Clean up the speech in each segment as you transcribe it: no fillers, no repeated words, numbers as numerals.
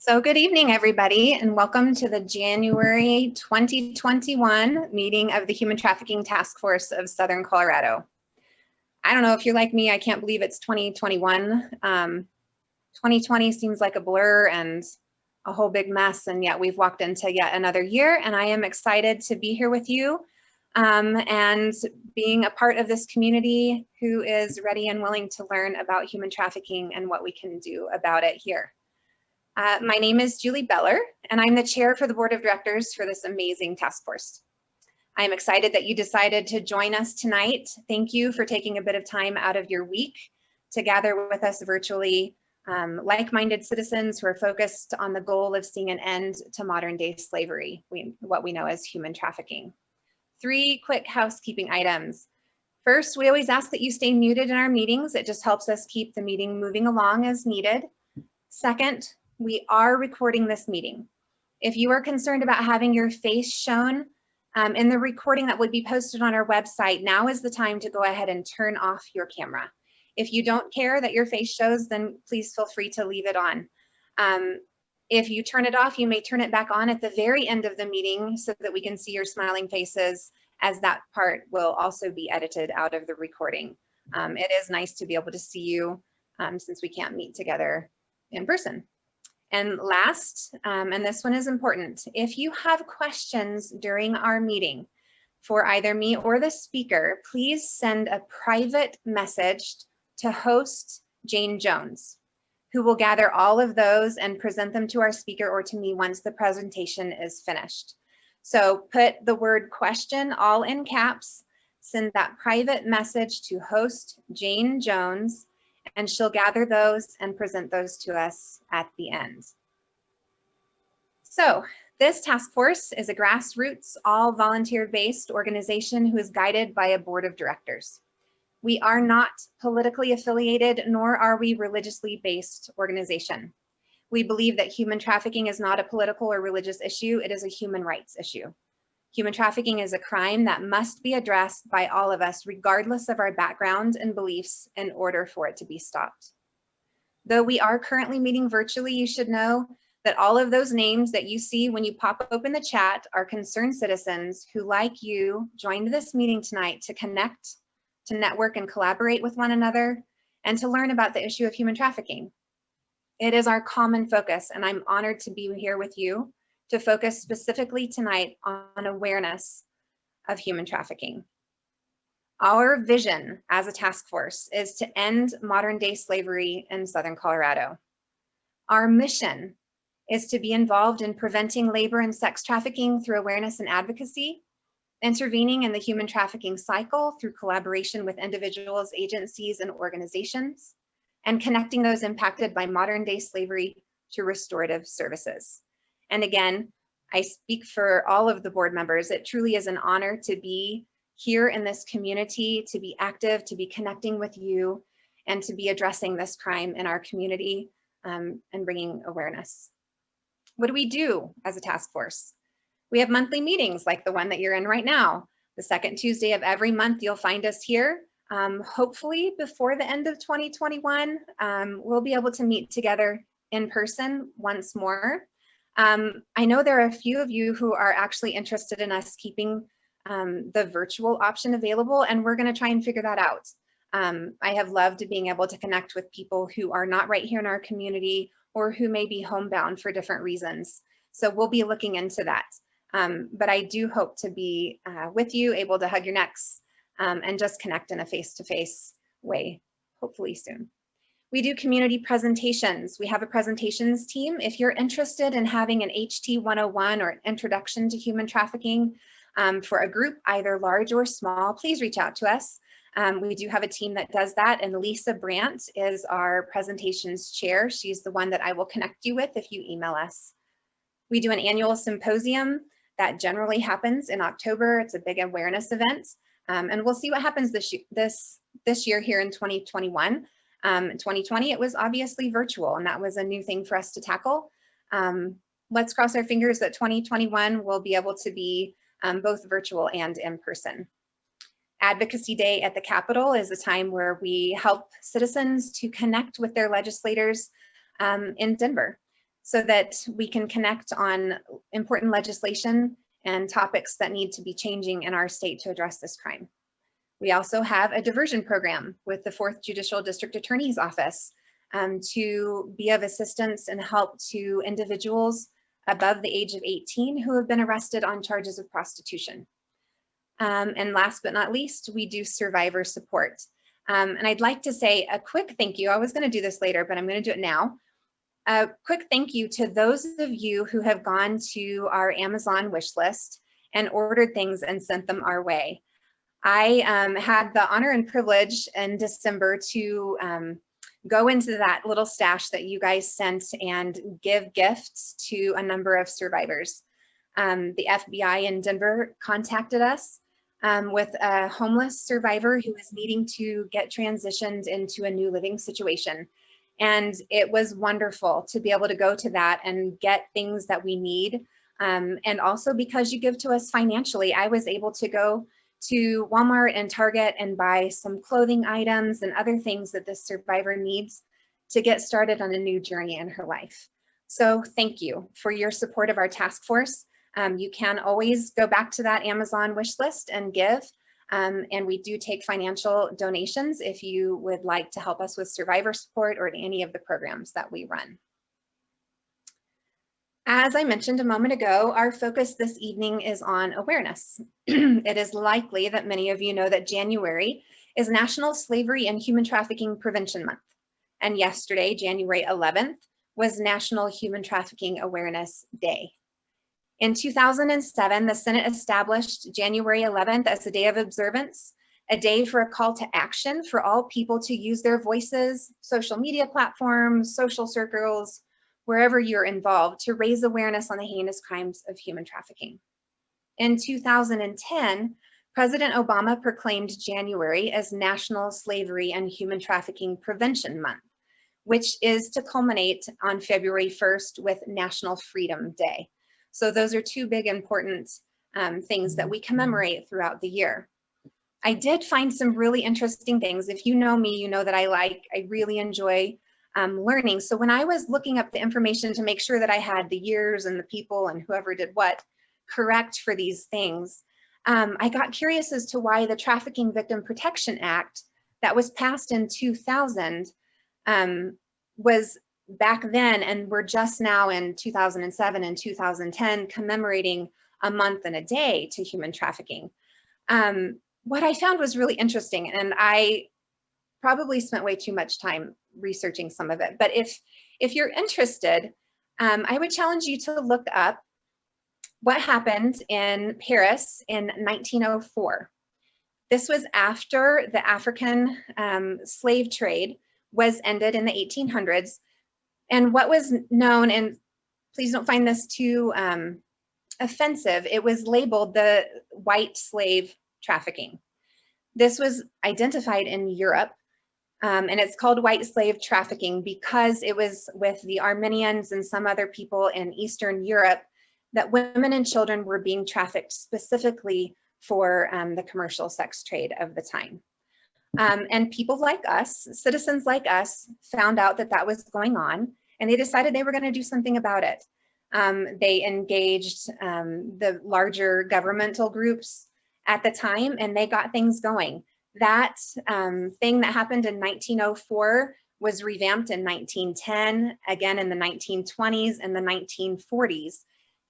So good evening, everybody, and welcome to the January 2021 meeting of the Human Trafficking Task Force of Southern Colorado. I don't know if you're like me, I can't believe it's 2021. 2020 seems like a blur and a whole big mess, and yet we've walked into yet another year, and I am excited to be here with you and being a part of this community who is ready and willing to learn about human trafficking and what we can do about it here. My name is Julie Beller, and I'm the chair for the board of directors for this amazing task force. I'm excited that you decided to join us tonight. Thank you for taking a bit of time out of your week to gather with us virtually, like-minded citizens who are focused on the goal of seeing an end to modern day slavery, what we know as human trafficking. 3 quick housekeeping items. First, we always ask that you stay muted in our meetings. It just helps us keep the meeting moving along as needed. Second, we are recording this meeting. If you are concerned about having your face shown in the recording that would be posted on our website, now is the time to go ahead and turn off your camera. If you don't care that your face shows, then please feel free to leave it on. If you turn it off, you may turn it back on at the very end of the meeting so that we can see your smiling faces, as that part will also be edited out of the recording. It is nice to be able to see you since we can't meet together in person. And last, and this one is important, if you have questions during our meeting for either me or the speaker, please send a private message to host Jane Jones, who will gather all of those and present them to our speaker or to me once the presentation is finished. So put the word question all in caps, send that private message to host Jane Jones, and she'll gather those and present those to us at the end. So this task force is a grassroots, all volunteer-based organization who is guided by a board of directors. We are not politically affiliated, nor are we religiously based organization. We believe that human trafficking is not a political or religious issue, it is a human rights issue. Human trafficking is a crime that must be addressed by all of us, regardless of our background and beliefs, in order for it to be stopped. Though we are currently meeting virtually, you should know that all of those names that you see when you pop open the chat are concerned citizens who, like you, joined this meeting tonight to connect, to network and collaborate with one another, and to learn about the issue of human trafficking. It is our common focus, and I'm honored to be here with you to focus specifically tonight on awareness of human trafficking. Our vision as a task force is to end modern day slavery in Southern Colorado. Our mission is to be involved in preventing labor and sex trafficking through awareness and advocacy, intervening in the human trafficking cycle through collaboration with individuals, agencies, and organizations, and connecting those impacted by modern day slavery to restorative services. And again, I speak for all of the board members. It truly is an honor to be here in this community, to be active, to be connecting with you, and to be addressing this crime in our community and bringing awareness. What do we do as a task force? We have monthly meetings like the one that you're in right now. The second Tuesday of every month, you'll find us here. Hopefully before the end of 2021, we'll be able to meet together in person once more. I know there are a few of you who are actually interested in us keeping the virtual option available, and we're going to try and figure that out. I have loved being able to connect with people who are not right here in our community or who may be homebound for different reasons. So we'll be looking into that. But I do hope to be with you, able to hug your necks and just connect in a face-to-face way, hopefully soon. We do community presentations. We have a presentations team. If you're interested in having an HT 101 or an introduction to human trafficking for a group, either large or small, please reach out to us. We do have a team that does that, and Lisa Brandt is our presentations chair. She's the one that I will connect you with if you email us. We do an annual symposium that generally happens in October. It's a big awareness event, and we'll see what happens this year here in 2021. In 2020, it was obviously virtual, and that was a new thing for us to tackle. Let's cross our fingers that 2021 will be able to be both virtual and in person. Advocacy Day at the Capitol is a time where we help citizens to connect with their legislators in Denver. so that we can connect on important legislation and topics that need to be changing in our state to address this crime. We also have a diversion program with the 4th Judicial District Attorney's Office to be of assistance and help to individuals above the age of 18 who have been arrested on charges of prostitution. And last but not least, we do survivor support. And I'd like to say a quick thank you. I was going to do this later, but I'm going to do it now. A quick thank you to those of you who have gone to our Amazon wish list and ordered things and sent them our way. I had the honor and privilege in December to go into that little stash that you guys sent and give gifts to a number of survivors. The FBI in Denver contacted us with a homeless survivor who was needing to get transitioned into a new living situation. And it was wonderful to be able to go to that and get things that we need. And also because you give to us financially, I was able to go to Walmart and Target and buy some clothing items and other things that this survivor needs to get started on a new journey in her life. So thank you for your support of our task force. You can always go back to that Amazon wish list and give. And we do take financial donations if you would like to help us with survivor support or any of the programs that we run. As I mentioned a moment ago, our focus this evening is on awareness. It is likely that many of you know that January is National Slavery and Human Trafficking Prevention Month. And yesterday, January 11th, was National Human Trafficking Awareness Day. In 2007, the Senate established January 11th as a day of observance, a day for a call to action for all people to use their voices, social media platforms, social circles, wherever you're involved, to raise awareness on the heinous crimes of human trafficking. In 2010, President Obama proclaimed January as National Slavery and Human Trafficking Prevention Month, which is to culminate on February 1st with National Freedom Day. So those are two big important things that we commemorate throughout the year. I did find some really interesting things. If you know me, you know that I really enjoy learning. So when I was looking up the information to make sure that I had the years and the people and whoever did what correct for these things, I got curious as to why the Trafficking Victim Protection Act that was passed in 2000 was back then, and we're just now in 2007 and 2010 commemorating a month and a day to human trafficking. What I found was really interesting, and I probably spent way too much time researching some of it, but if you're interested, I would challenge you to look up what happened in Paris in 1904. This was after the African slave trade was ended in the 1800s. And what was known, and please don't find this too offensive, it was labeled the white slave trafficking. This was identified in Europe, and it's called white slave trafficking because it was with the Armenians and some other people in Eastern Europe that women and children were being trafficked specifically for the commercial sex trade of the time. And people like us, citizens like us, found out that that was going on, and they decided they were going to do something about it. They engaged the larger governmental groups at the time, and they got things going. That thing that happened in 1904 was revamped in 1910, again in the 1920s and the 1940s,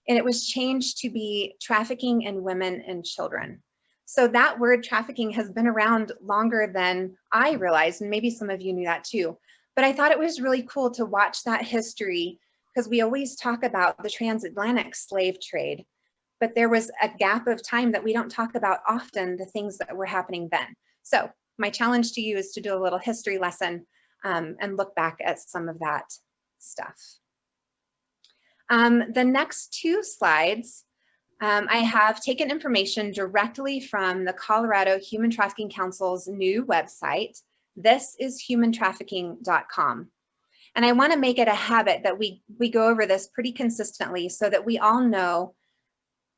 and it was changed to be trafficking in women and children. So that word trafficking has been around longer than I realized, and maybe some of you knew that too. But I thought it was really cool to watch that history, because we always talk about the transatlantic slave trade, but there was a gap of time that we don't talk about often, the things that were happening then. So my challenge to you is to do a little history lesson and look back at some of that stuff. The next two slides, I have taken information directly from the Colorado Human Trafficking Council's new website. This is humantrafficking.com. And I want to make it a habit that we go over this pretty consistently so that we all know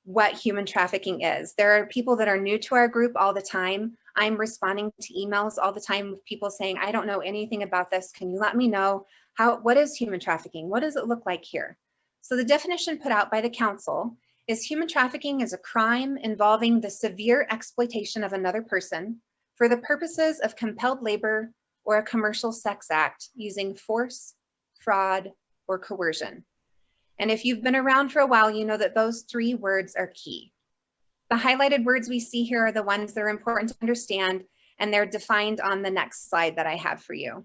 what human trafficking is. There are people that are new to our group all the time. I'm responding to emails all the time with people saying, I don't know anything about this. Can you let me know what is human trafficking? What does it look like here? So the definition put out by the council is human trafficking is a crime involving the severe exploitation of another person for the purposes of compelled labor or a commercial sex act using force, fraud, or coercion. And if you've been around for a while, you know that those three words are key. The highlighted words we see here are the ones that are important to understand, and they're defined on the next slide that I have for you.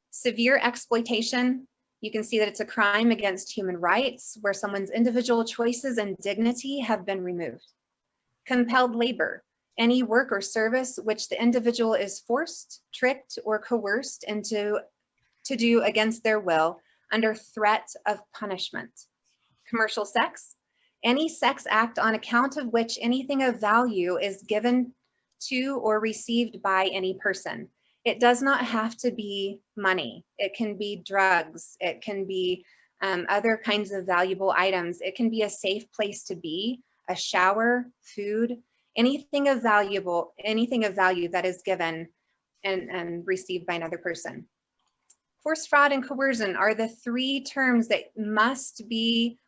Severe exploitation, you can see that it's a crime against human rights where someone's individual choices and dignity have been removed. Compelled labor, any work or service which the individual is forced, tricked, or coerced into to do against their will under threat of punishment. Commercial sex, any sex act on account of which anything of value is given to or received by any person. It does not have to be money. It can be drugs. It can be other kinds of valuable items. It can be a safe place to be, a shower, food, anything of value that is given and received by another person. Force, fraud, and coercion are the three terms that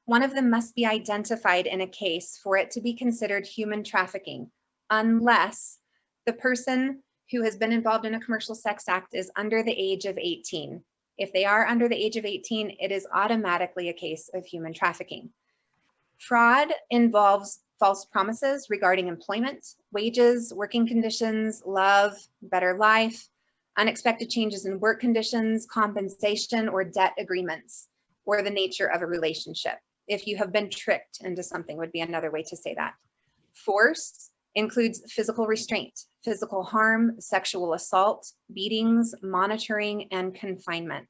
one of them must be identified in a case for it to be considered human trafficking, unless the person who has been involved in a commercial sex act is under the age of 18. If they are under the age of 18, it is automatically a case of human trafficking. Fraud involves false promises regarding employment, wages, working conditions, love, better life, unexpected changes in work conditions, compensation, or debt agreements, or the nature of a relationship. If you have been tricked into something would be another way to say that. Force includes physical restraint, physical harm, sexual assault, beatings, monitoring, and confinement.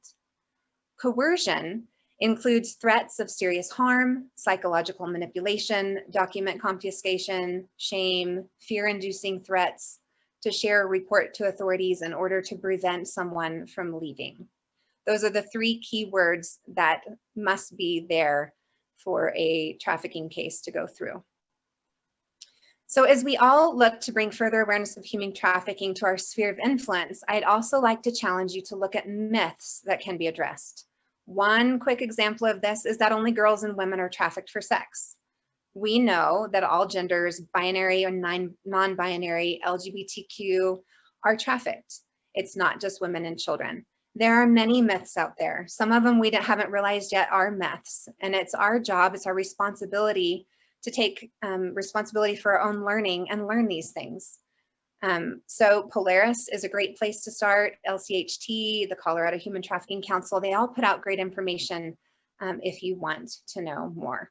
Coercion includes threats of serious harm, psychological manipulation, document confiscation, shame, fear-inducing threats, to share a report to authorities in order to prevent someone from leaving. Those are the three key words that must be there for a trafficking case to go through. So as we all look to bring further awareness of human trafficking to our sphere of influence, I'd also like to challenge you to look at myths that can be addressed. One quick example of this is that only girls and women are trafficked for sex. We know that all genders, binary or non-binary, LGBTQ, are trafficked. It's not just women and children. There are many myths out there. Some of them we haven't realized yet are myths, and it's our job, it's our responsibility to take responsibility for our own learning and learn these things. So Polaris is a great place to start. LCHT, the Colorado Human Trafficking Council, they all put out great information if you want to know more.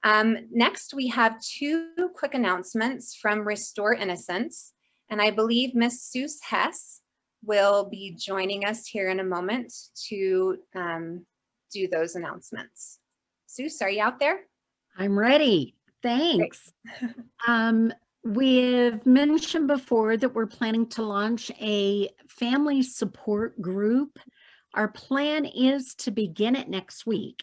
Next, we have two quick announcements from Restore Innocence, and I believe Miss Seuss Hess will be joining us here in a moment to do those announcements. Seuss, are you out there? I'm ready. Thanks. We've mentioned before that we're planning to launch a family support group. Our plan is to begin it next week.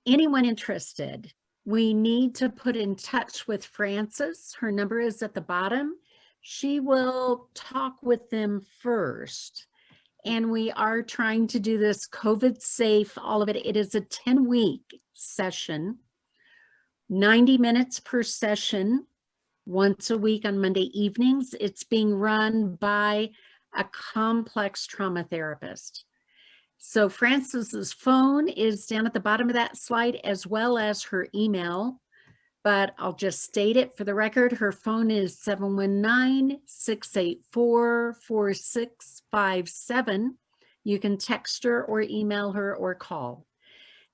Anyone interested, we need to put in touch with Frances. Her number is at the bottom. She will talk with them first. And we are trying to do this COVID safe, all of it. It is a 10-week session, 90 minutes per session, once a week on Monday evenings. It's being run by a complex trauma therapist. So Frances's phone is down at the bottom of that slide, as well as her email, but I'll just state it for the record. Her phone is 719-684-4657. You can text her or email her or call.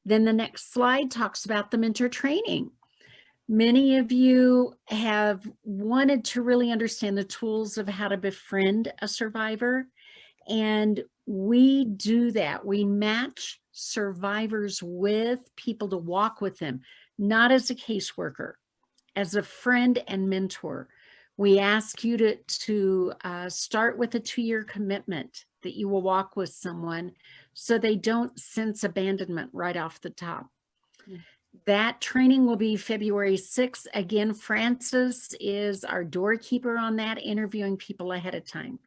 Then the next slide talks about the mentor training. Many of you have wanted to really understand the tools of how to befriend a survivor, and we do that. We match survivors with people to walk with them, not as a caseworker, as a friend and mentor. We ask you to start with a 2-year commitment that you will walk with someone so they don't sense abandonment right off the top. That training will be February 6th. Again, Francis is our doorkeeper on that, interviewing people ahead of time.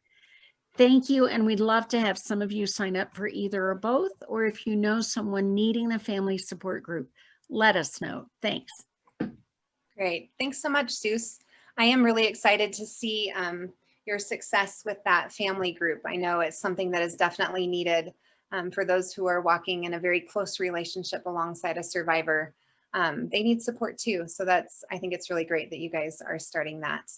Thank you, and we'd love to have some of you sign up for either or both, or if you know someone needing the family support group, let us know. Thanks. Great. Thanks so much, Seuss. I am really excited to see your success with that family group. I know it's something that is definitely needed for those who are walking in a very close relationship alongside a survivor. They need support too. So I think it's really great that you guys are starting that.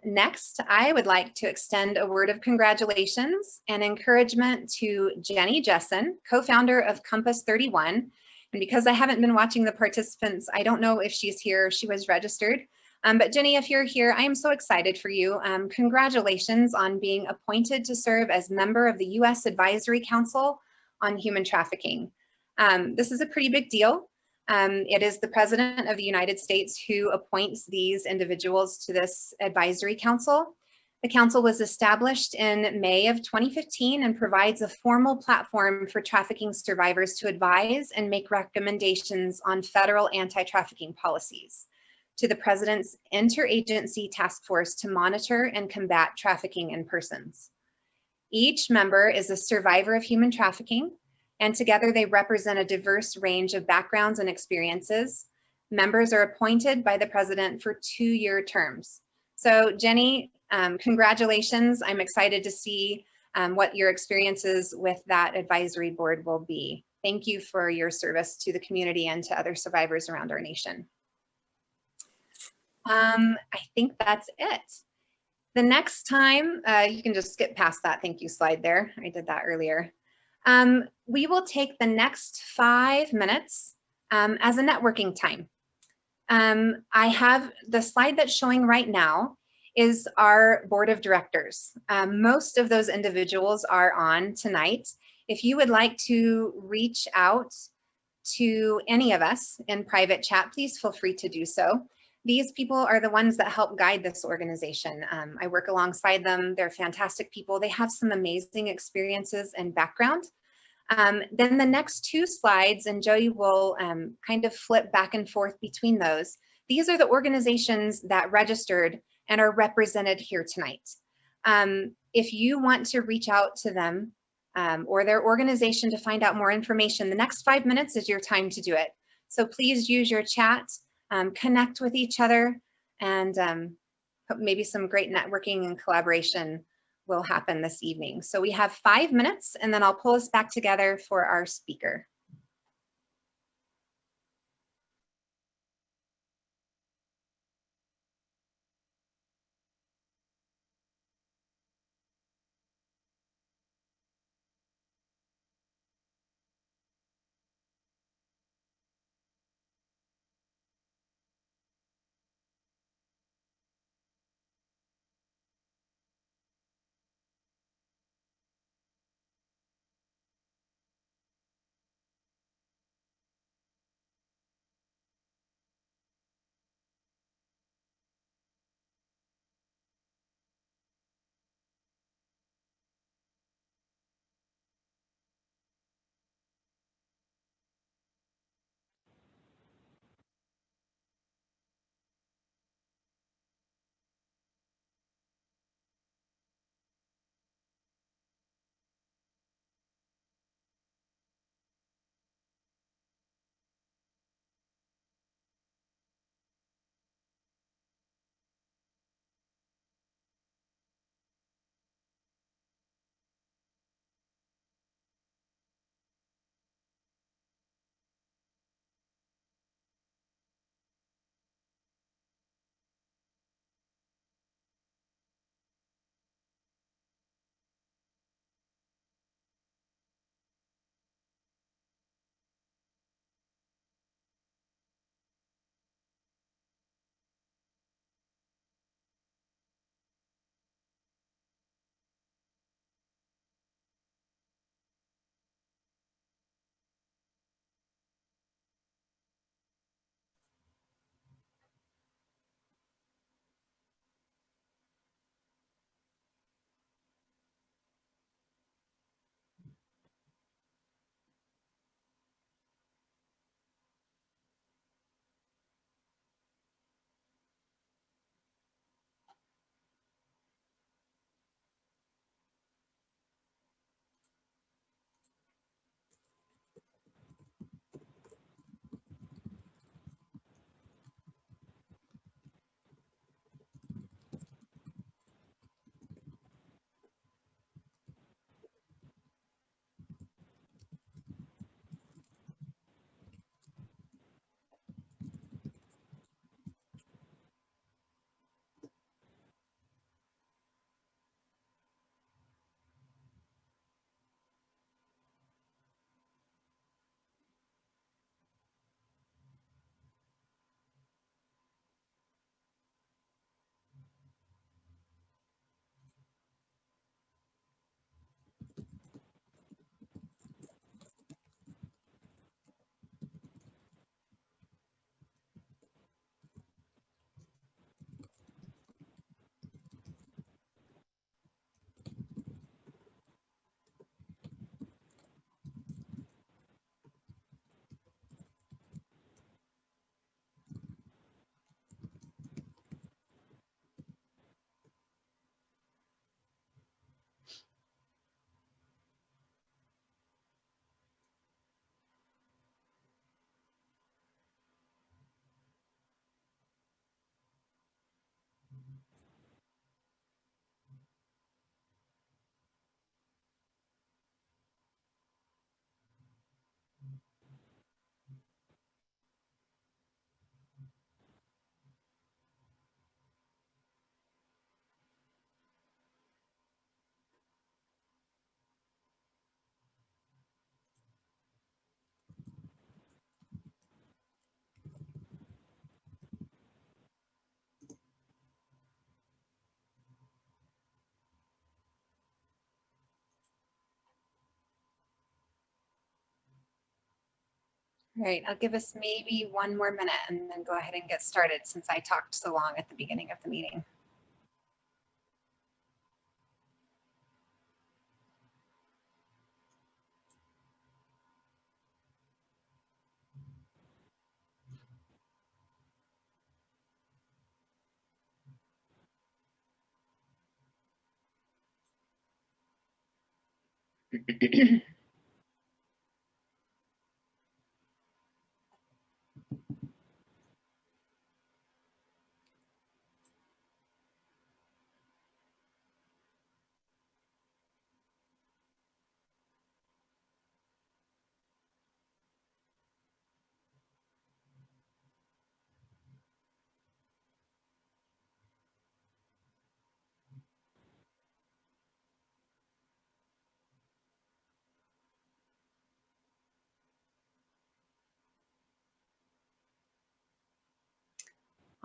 Next, I would like to extend a word of congratulations and encouragement to Jenny Jessen, co-founder of Compass 31. And because I haven't been watching the participants, I don't know if she's here. She was registered. But Jenny, if you're here, I am so excited for you. Congratulations on being appointed to serve as member of the U.S. Advisory Council on Human Trafficking. This is a pretty big deal. It is the President of the United States who appoints these individuals to this advisory council. The council was established in May of 2015 and provides a formal platform for trafficking survivors to advise and make recommendations on federal anti-trafficking policies to the President's interagency task force to monitor and combat trafficking in persons. Each member is a survivor of human trafficking, and together they represent a diverse range of backgrounds and experiences. Members are appointed by the President for 2-year terms. So Jenny, congratulations. I'm excited to see what your experiences with that advisory board will be. Thank you for your service to the community and to other survivors around our nation. I think that's it. The next time, you can just skip past that thank you slide there. I did that earlier. We will take the next 5 minutes as a networking time. I have the slide that's showing right now is our board of directors. Most of those individuals are on tonight. If you would like to reach out to any of us in private chat, please feel free to do so. These people are the ones that help guide this organization. I work alongside them. They're fantastic people. They have some amazing experiences and background. Then the next 2 slides, and Joey will kind of flip back and forth between those. These are the organizations that registered and are represented here tonight. If you want to reach out to them or their organization to find out more information, the next 5 minutes is your time to do it. So please use your chat, connect with each other, and maybe some great networking and collaboration will happen this evening. So we have 5 minutes, and then I'll pull us back together for our speaker. All right, I'll give us maybe one more minute and then go ahead and get started since I talked so long at the beginning of the meeting.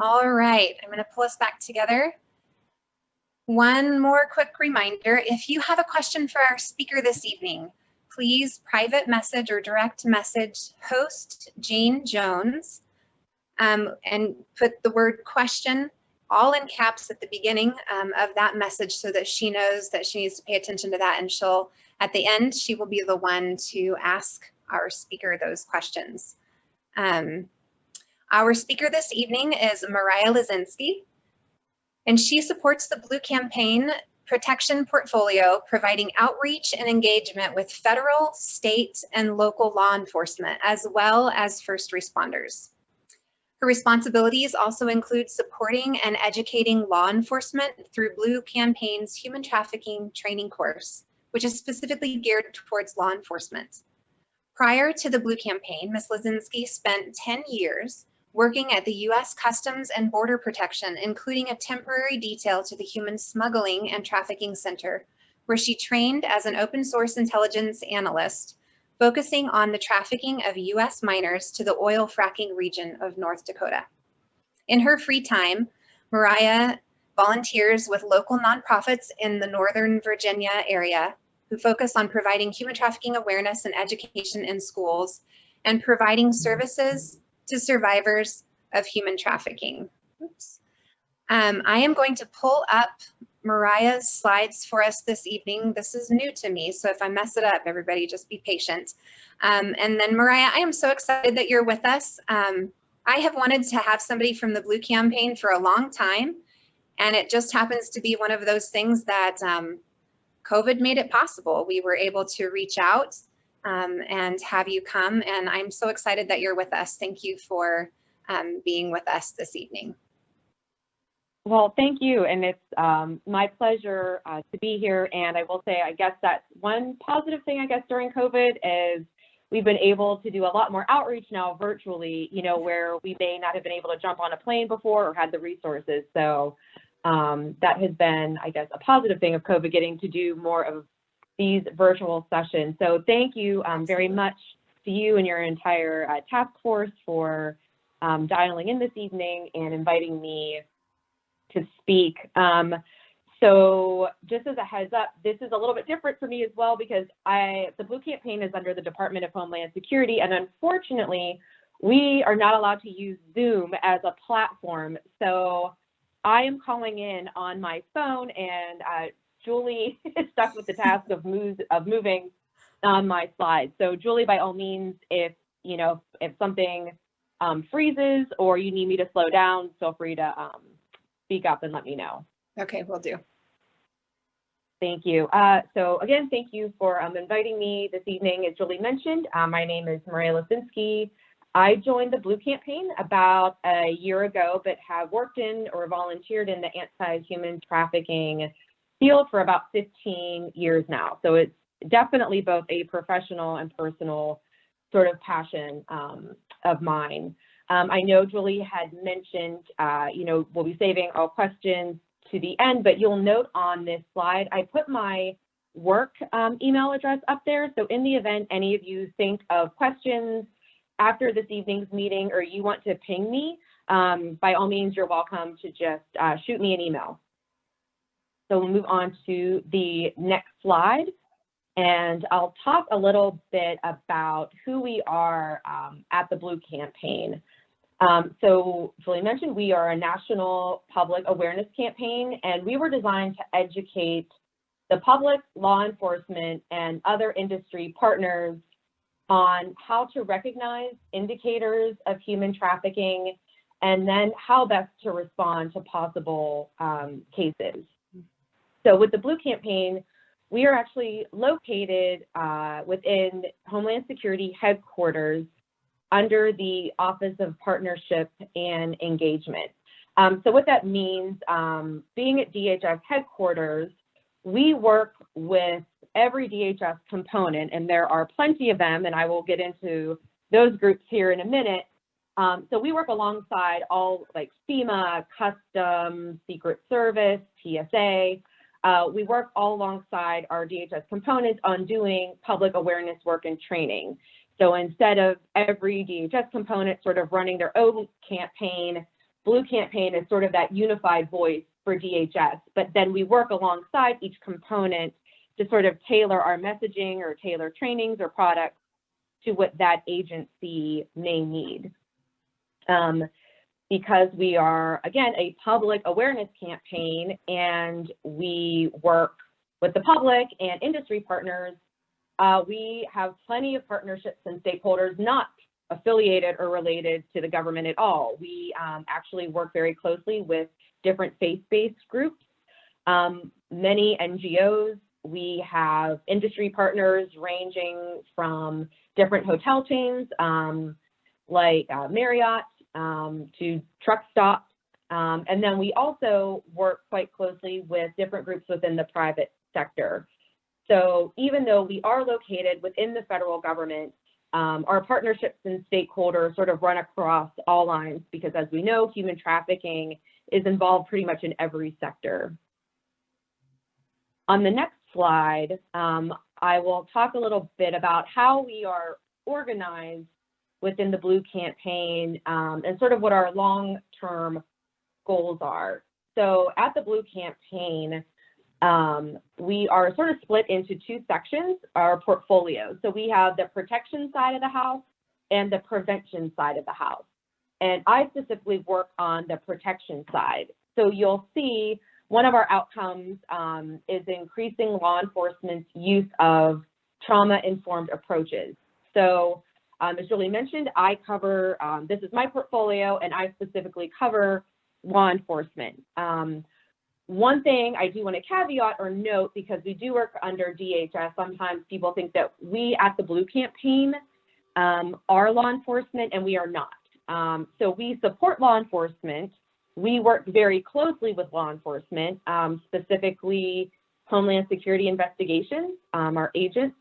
All right, I'm going to pull us back together. One more quick reminder, if you have a question for our speaker this evening, please private message or direct message host Jane Jones and put the word question all in caps at the beginning of that message so that she knows that she needs to pay attention to that, and she'll, at the end, she will be the one to ask our speaker those questions. Our speaker this evening is Maraya Laskinsky, and she supports the Blue Campaign Protection Portfolio, providing outreach and engagement with federal, state, and local law enforcement, as well as first responders. Her responsibilities also include supporting and educating law enforcement through Blue Campaign's Human Trafficking Training Course, which is specifically geared towards law enforcement. Prior to the Blue Campaign, Ms. Laskinsky spent 10 years working at the U.S. Customs and Border Protection, including a temporary detail to the Human Smuggling and Trafficking Center, where she trained as an open source intelligence analyst, focusing on the trafficking of U.S. minors to the oil fracking region of North Dakota. In her free time, Maraya volunteers with local nonprofits in the Northern Virginia area who focus on providing human trafficking awareness and education in schools and providing services to survivors of human trafficking. Oops. I am going to pull up Maraya's slides for us this evening. This is new to me, so if I mess it up, everybody just be patient. And then Maraya, I am so excited that you're with us. I have wanted to have somebody from the Blue Campaign for a long time, and it just happens to be one of those things that COVID made it possible. We were able to reach out and have you come, and I'm so excited that you're with us. Thank you for being with us this evening. Well, thank you, and it's my pleasure to be here. And I will say, I guess that's one positive thing, I guess, during COVID is we've been able to do a lot more outreach now virtually, you know, where we may not have been able to jump on a plane before or had the resources. So that has been, I guess, a positive thing of COVID, getting to do more of these virtual sessions. So thank you very much to you and your entire task force for dialing in this evening and inviting me to speak. So just as a heads up, this is a little bit different for me as well, because the Blue Campaign is under the Department of Homeland Security, and unfortunately, we are not allowed to use Zoom as a platform. So I am calling in on my phone, and Julie is stuck with the task of moving on my slides. So Julie, by all means, if something freezes or you need me to slow down, feel free to speak up and let me know. Okay, will do. Thank you. So again, thank you for inviting me this evening. As Julie mentioned, my name is Maraya Laskinsky. I joined the Blue Campaign about a year ago, but have worked in or volunteered in the anti-human trafficking field for about 15 years now. So it's definitely both a professional and personal sort of passion of mine. I know Julie had mentioned, we'll be saving all questions to the end, but you'll note on this slide, I put my work email address up there. So in the event any of you think of questions after this evening's meeting or you want to ping me, by all means, you're welcome to just shoot me an email. So we'll move on to the next slide. And I'll talk a little bit about who we are at the Blue Campaign. So Julie mentioned we are a national public awareness campaign, and we were designed to educate the public, law enforcement, and other industry partners on how to recognize indicators of human trafficking, and then how best to respond to possible cases. So with the Blue Campaign, we are actually located within Homeland Security headquarters under the Office of Partnership and Engagement. So what that means, being at DHS headquarters, we work with every DHS component, and there are plenty of them, and I will get into those groups here in a minute. So we work alongside all like FEMA, Customs, Secret Service, TSA. We work all alongside our DHS components on doing public awareness work and training. So instead of every DHS component sort of running their own campaign, Blue Campaign is sort of that unified voice for DHS, but then we work alongside each component to sort of tailor our messaging or tailor trainings or products to what that agency may need. Because we are, again, a public awareness campaign and we work with the public and industry partners, we have plenty of partnerships and stakeholders not affiliated or related to the government at all. We actually work very closely with different faith-based groups, many NGOs. We have industry partners ranging from different hotel chains like Marriott to truck stops. And then we also work quite closely with different groups within the private sector. So even though we are located within the federal government, our partnerships and stakeholders sort of run across all lines because, as we know, human trafficking is involved pretty much in every sector. On the next slide, I will talk a little bit about how we are organized within the Blue Campaign and sort of what our long-term goals are. So at the Blue Campaign, we are sort of split into two sections, our portfolio. So we have the protection side of the house and the prevention side of the house. And I specifically work on the protection side. So you'll see one of our outcomes is increasing law enforcement's use of trauma-informed approaches. So as Julie mentioned, I cover, this is my portfolio, and I specifically cover law enforcement. One thing I do want to caveat or note, because we do work under DHS, sometimes people think that we at the Blue Campaign are law enforcement, and we are not. So we support law enforcement. We work very closely with law enforcement, specifically Homeland Security investigations, our agents.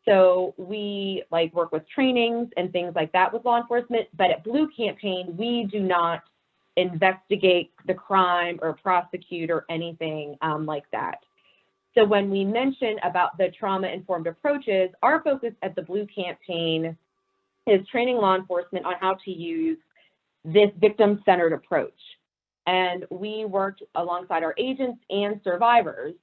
So we work with trainings and things like that with law enforcement, but at Blue Campaign, we do not investigate the crime or prosecute or anything like that. So when we mention about the trauma-informed approaches, our focus at the Blue Campaign is training law enforcement on how to use this victim-centered approach. And we worked alongside our agents and survivors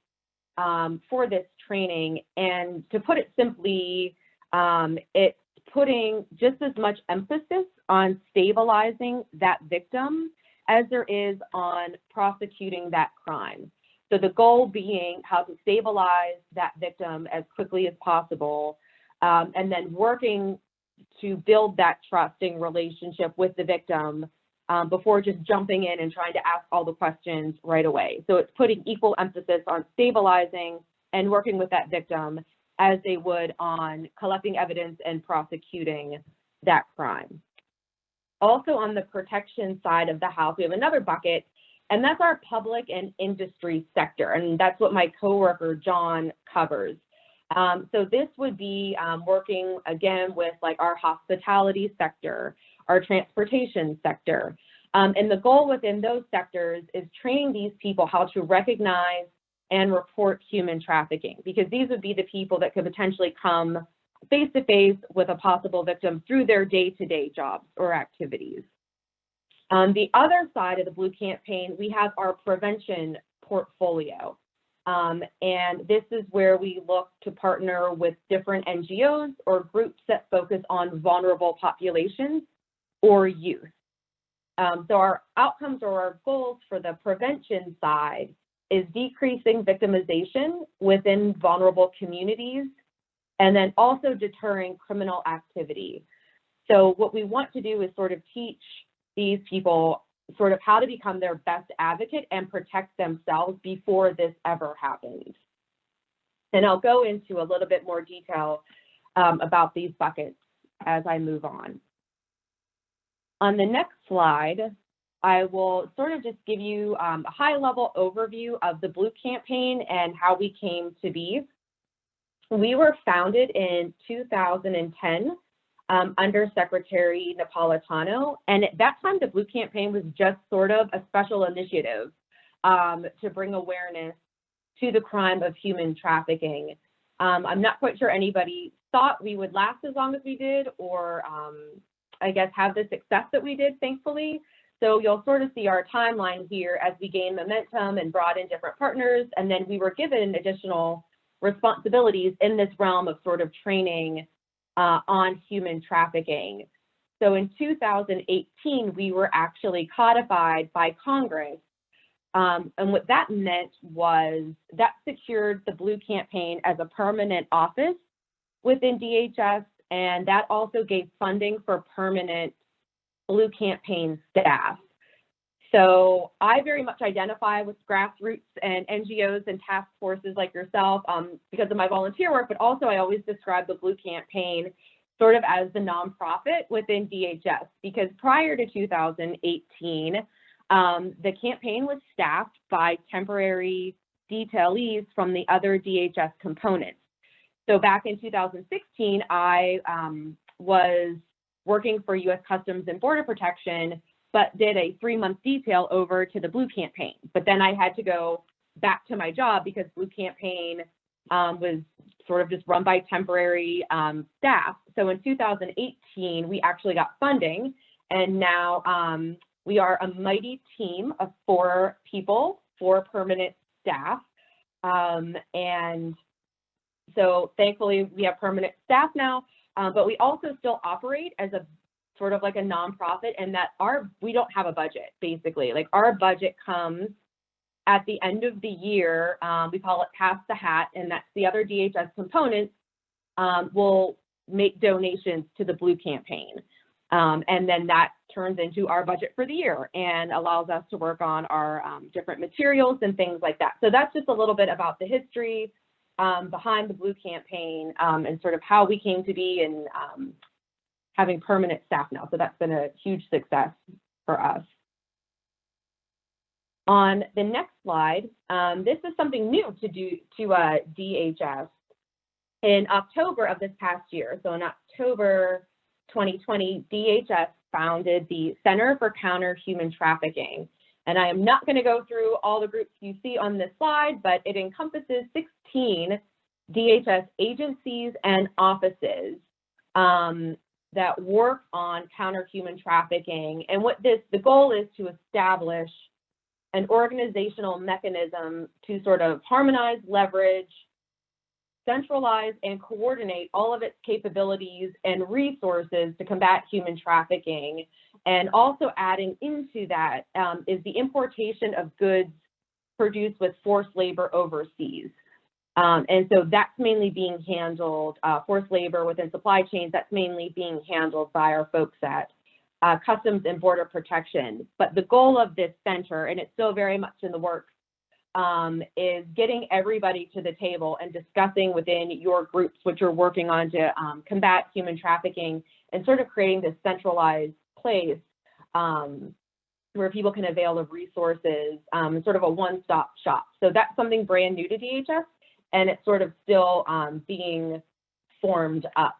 for this training. And to put it simply, it's putting just as much emphasis on stabilizing that victim as there is on prosecuting that crime. So the goal being how to stabilize that victim as quickly as possible, and then working to build that trusting relationship with the victim before just jumping in and trying to ask all the questions right away. So it's putting equal emphasis on stabilizing and working with that victim as they would on collecting evidence and prosecuting that crime. Also on the protection side of the house, we have another bucket, and that's our public and industry sector. And that's what my coworker, John, covers. So this would be working again with our hospitality sector, our transportation sector. And the goal within those sectors is training these people how to recognize and report human trafficking, because these would be the people that could potentially come face-to-face with a possible victim through their day-to-day jobs or activities. On the other side of the Blue Campaign, we have our prevention portfolio. And this is where we look to partner with different NGOs or groups that focus on vulnerable populations or youth. So our outcomes or our goals for the prevention side is decreasing victimization within vulnerable communities, and then also deterring criminal activity. So what we want to do is sort of teach these people sort of how to become their best advocate and protect themselves before this ever happens. And I'll go into a little bit more detail about these buckets as I move on. On the next slide, I will sort of just give you a high-level overview of the Blue Campaign and how we came to be. We were founded in 2010 under Secretary Napolitano, and at that time, the Blue Campaign was just sort of a special initiative to bring awareness to the crime of human trafficking. I'm not quite sure anybody thought we would last as long as we did, or I guess have the success that we did, thankfully. So you'll sort of see our timeline here as we gained momentum and brought in different partners, and then we were given additional responsibilities in this realm of sort of training on human trafficking. So in 2018, we were actually codified by Congress. And what that meant was that secured the Blue Campaign as a permanent office within DHS, and that also gave funding for permanent Blue Campaign staff. So I very much identify with grassroots and NGOs and task forces like yourself because of my volunteer work, but also I always describe the Blue Campaign sort of as the nonprofit within DHS, because prior to 2018, the campaign was staffed by temporary detailees from the other DHS components. So back in 2016, I was working for U.S. Customs and Border Protection, but did a 3-month detail over to the Blue Campaign. But then I had to go back to my job because Blue Campaign was sort of just run by temporary staff. So in 2018, we actually got funding, and now we are a mighty team of 4 people, 4 permanent staff. And so thankfully we have permanent staff now, but we also still operate as a sort of like a nonprofit, and that we don't have a budget, basically. Like our budget comes at the end of the year. We call it Pass the Hat, and that's the other DHS components will make donations to the Blue Campaign. And then that turns into our budget for the year and allows us to work on our different materials and things like that. So that's just a little bit about the history behind the Blue Campaign and sort of how we came to be and having permanent staff now. So that's been a huge success for us. On the next slide, this is something new to DHS. In October of this past year, so in October 2020, DHS founded the Center for Counter Human Trafficking. And I am not going to go through all the groups you see on this slide, but it encompasses 16 DHS agencies and offices that work on counter human trafficking. And what the goal is to establish an organizational mechanism to sort of harmonize, leverage, centralize, and coordinate all of its capabilities and resources to combat human trafficking. And also adding into that is the importation of goods produced with forced labor overseas. And so that's mainly being handled, forced labor within supply chains, that's mainly being handled by our folks at Customs and Border Protection. But the goal of this center, and it's still very much in the works, is getting everybody to the table and discussing within your groups what you're working on to combat human trafficking, and sort of creating this centralized place where people can avail of resources, sort of a one-stop shop. So that's something brand new to DHS, and it's sort of still being formed up.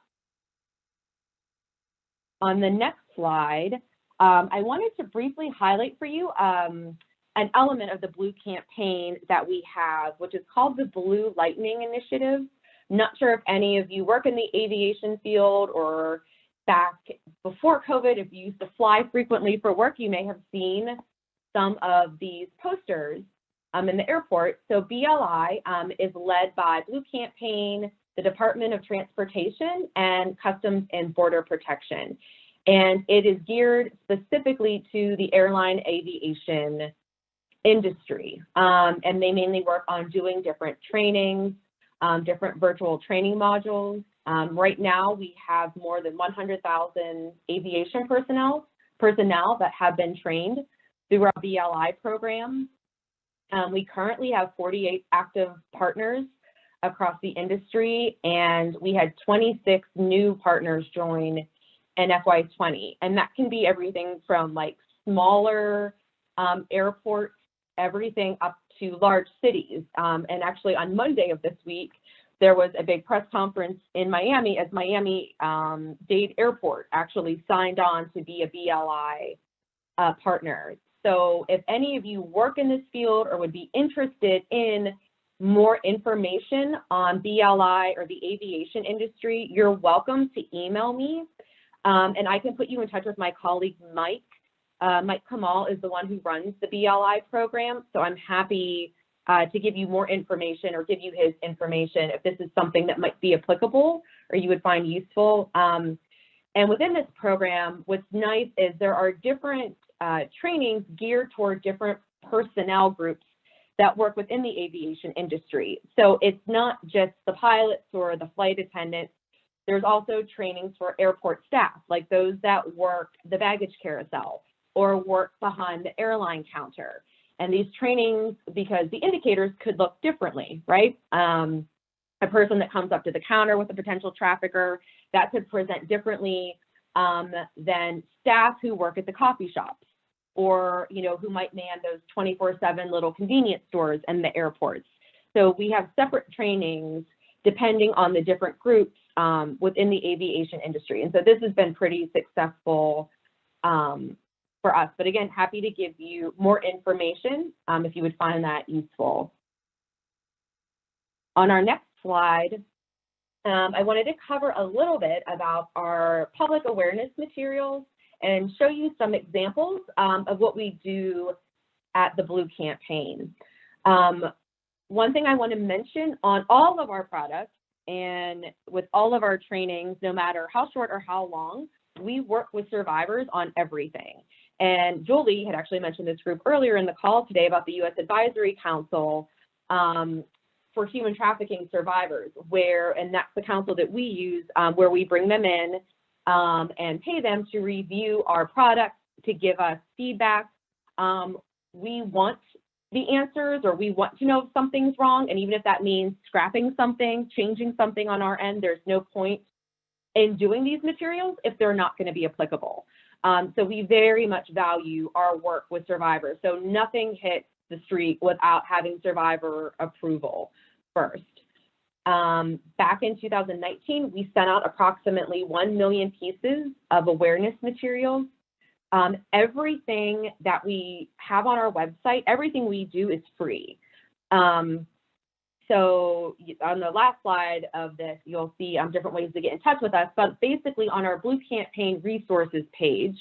On the next slide, I wanted to briefly highlight for you an element of the Blue Campaign that we have, which is called the Blue Lightning Initiative. Not sure if any of you work in the aviation field, or back before COVID, if you used to fly frequently for work, you may have seen some of these posters in the airport. So BLI is led by Blue Campaign, the Department of Transportation, and Customs and Border Protection. And it is geared specifically to the airline aviation industry. And they mainly work on doing different trainings, different virtual training modules. Right now, we have more than 100,000 aviation personnel that have been trained through our BLI program. We currently have 48 active partners across the industry, and we had 26 new partners join in FY20. And that can be everything from like smaller airports, everything up to large cities. And actually on Monday of this week, there was a big press conference in Miami as Miami-Dade Airport actually signed on to be a BLI partner. So if any of you work in this field or would be interested in more information on BLI or the aviation industry, you're welcome to email me. And I can put you in touch with my colleague, Mike. Mike Kamal is the one who runs the BLI program. So I'm happy to give you more information or give you his information if this is something that might be applicable or you would find useful. And within this program, what's nice is there are different trainings geared toward different personnel groups that work within the aviation industry. So it's not just the pilots or the flight attendants. There's also trainings for airport staff, like those that work the baggage carousel or work behind the airline counter. And these trainings, because the indicators could look differently, right? A person that comes up to the counter with a potential trafficker, that could present differently than staff who work at the coffee shops or, you know, who might man those 24/7 little convenience stores in the airports. So we have separate trainings depending on the different groups within the aviation industry. And so this has been pretty successful for us. But again, happy to give you more information if you would find that useful. On our next slide, I wanted to cover a little bit about our public awareness materials and show you some examples of what we do at the Blue Campaign. One thing I want to mention on all of our products and with all of our trainings, no matter how short or how long, we work with survivors on everything. And Julie had actually mentioned this group earlier in the call today about the U.S. Advisory Council for Human Trafficking Survivors, and that's the council that we use where we bring them in and pay them to review our products, to give us feedback. We want the answers, or we want to know if something's wrong, and even if that means scrapping something, changing something on our end, there's no point in doing these materials if they're not going to be applicable. So we very much value our work with survivors. So nothing hits the street without having survivor approval first. Back in 2019, we sent out approximately 1 million pieces of awareness materials. Everything that we have on our website, everything we do is free. So on the last slide of this, you'll see different ways to get in touch with us, but basically on our Blue Campaign resources page,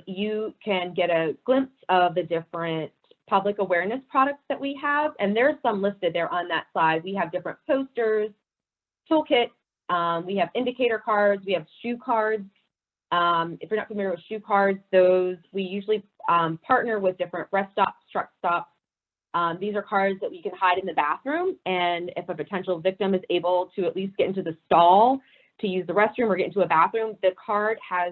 you can get a glimpse of the different public awareness products that we have, and there's some listed there on that side. We have different posters, toolkits, we have indicator cards, we have shoe cards. If you're not familiar with shoe cards, those we usually partner with different rest stops, truck stops. These are cards that we can hide in the bathroom, and if a potential victim is able to at least get into the stall to use the restroom or get into a bathroom, the card has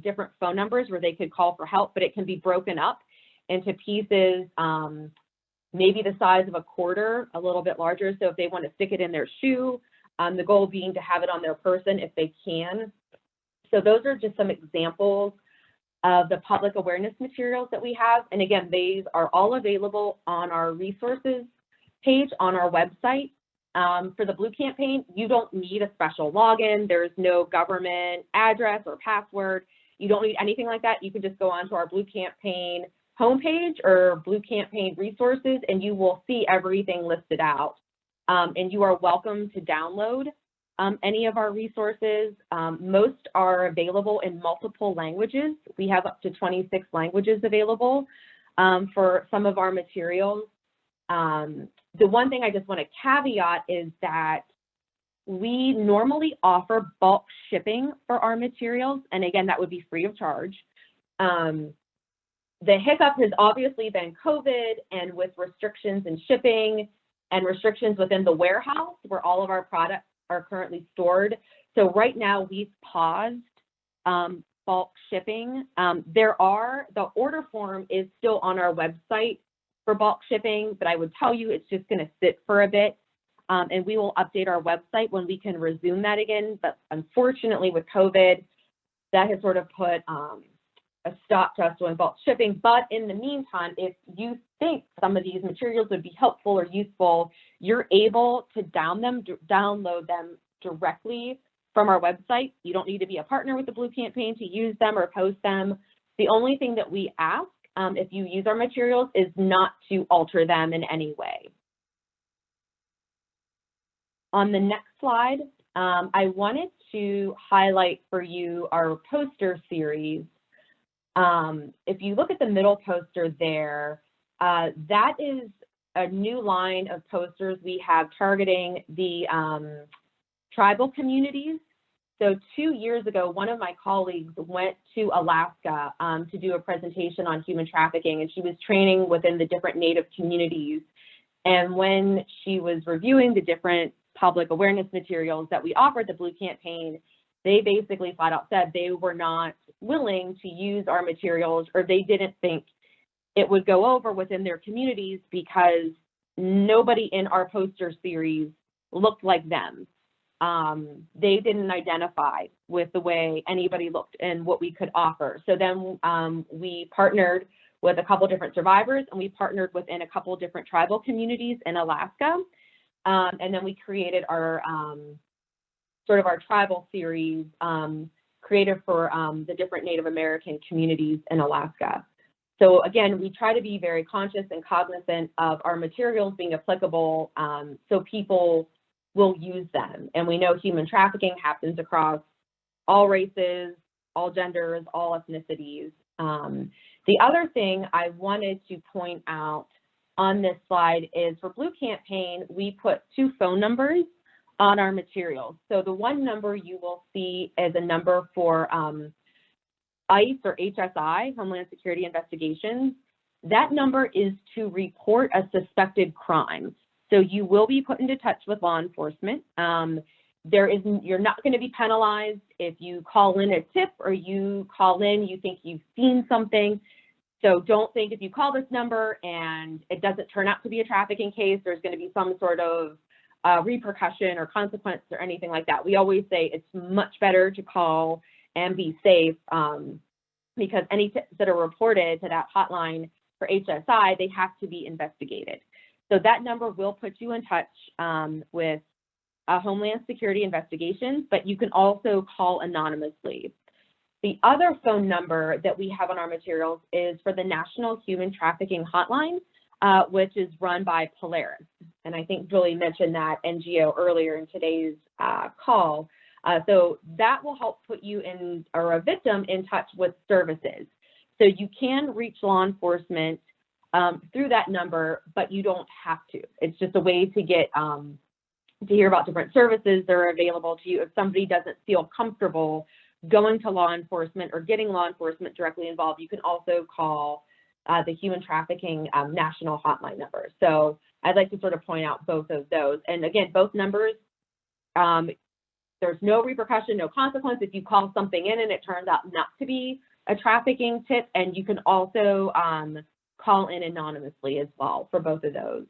different phone numbers where they could call for help, but it can be broken up into pieces, maybe the size of a quarter, a little bit larger. So if they want to stick it in their shoe, the goal being to have it on their person if they can. So those are just some examples of the public awareness materials that we have. And again, these are all available on our resources page on our website. For the Blue Campaign, you don't need a special login. There's no government address or password. You don't need anything like that. You can just go onto our Blue Campaign homepage or Blue Campaign resources, and you will see everything listed out. And you are welcome to download any of our resources. Most are available in multiple languages. We have up to 26 languages available for some of our materials. The one thing I just want to caveat is that we normally offer bulk shipping for our materials, and again, that would be free of charge. The hiccup has obviously been COVID, and with restrictions in shipping and restrictions within the warehouse where all of our products are currently stored. So right now we've paused bulk shipping. The order form is still on our website for bulk shipping, but I would tell you it's just going to sit for a bit, and we will update our website when we can resume that again. But unfortunately with COVID, that has sort of put a stop to us doing bulk shipping. But in the meantime, if you think some of these materials would be helpful or useful, you're able to download them directly from our website. You don't need to be a partner with the Blue Campaign to use them or post them. The only thing that we ask if you use our materials is not to alter them in any way. On the next slide, I wanted to highlight for you our poster series. If you look at the middle poster there, that is a new line of posters we have targeting the tribal communities. So 2 years ago, one of my colleagues went to Alaska to do a presentation on human trafficking, and she was training within the different Native communities. And when she was reviewing the different public awareness materials that we offered the Blue Campaign, they basically flat out said they were not willing to use our materials, or they didn't think it would go over within their communities because nobody in our poster series looked like them. They didn't identify with the way anybody looked and what we could offer. So then we partnered with a couple different survivors, and we partnered within a couple different tribal communities in Alaska. And then we created our sort of our tribal series created for the different Native American communities in Alaska. So again, we try to be very conscious and cognizant of our materials being applicable so people will use them. And we know human trafficking happens across all races, all genders, all ethnicities. The other thing I wanted to point out on this slide is for Blue Campaign, we put 2 phone numbers on our materials. So the one number you will see is a number for ICE or HSI, Homeland Security Investigations. That number is to report a suspected crime. So you will be put into touch with law enforcement. You're not going to be penalized if you call in a tip or you call in, you think you've seen something. So don't think if you call this number and it doesn't turn out to be a trafficking case, there's going to be some sort of repercussion or consequence or anything like that. We always say it's much better to call and be safe because any tips that are reported to that hotline for HSI, they have to be investigated. So that number will put you in touch with Homeland Security Investigations, but you can also call anonymously. The other phone number that we have on our materials is for the National Human Trafficking Hotline, which is run by Polaris. And I think Julie mentioned that NGO earlier in today's call. So that will help put you in, or a victim, in touch with services. So you can reach law enforcement through that number, but you don't have to. It's just a way to get to hear about different services that are available to you. If somebody doesn't feel comfortable going to law enforcement or getting law enforcement directly involved, you can also call the Human Trafficking National Hotline number. So I'd like to sort of point out both of those. And again, both numbers, there's no repercussion, no consequence if you call something in and it turns out not to be a trafficking tip. And you can also call in anonymously as well for both of those.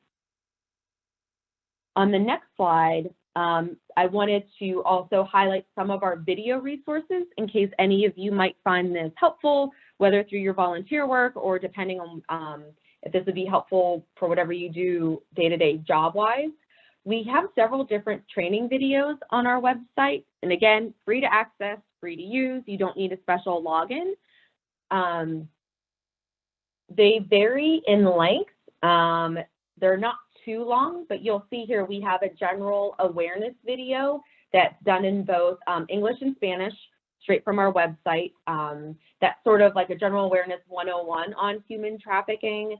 On the next slide, I wanted to also highlight some of our video resources in case any of you might find this helpful, whether through your volunteer work or depending on if this would be helpful for whatever you do day-to-day job-wise. We have several different training videos on our website. And again, free to access, free to use. You don't need a special login. They vary in length. They're not too long, but you'll see here we have a general awareness video that's done in both English and Spanish, straight from our website. That's sort of like a general awareness 101 on human trafficking.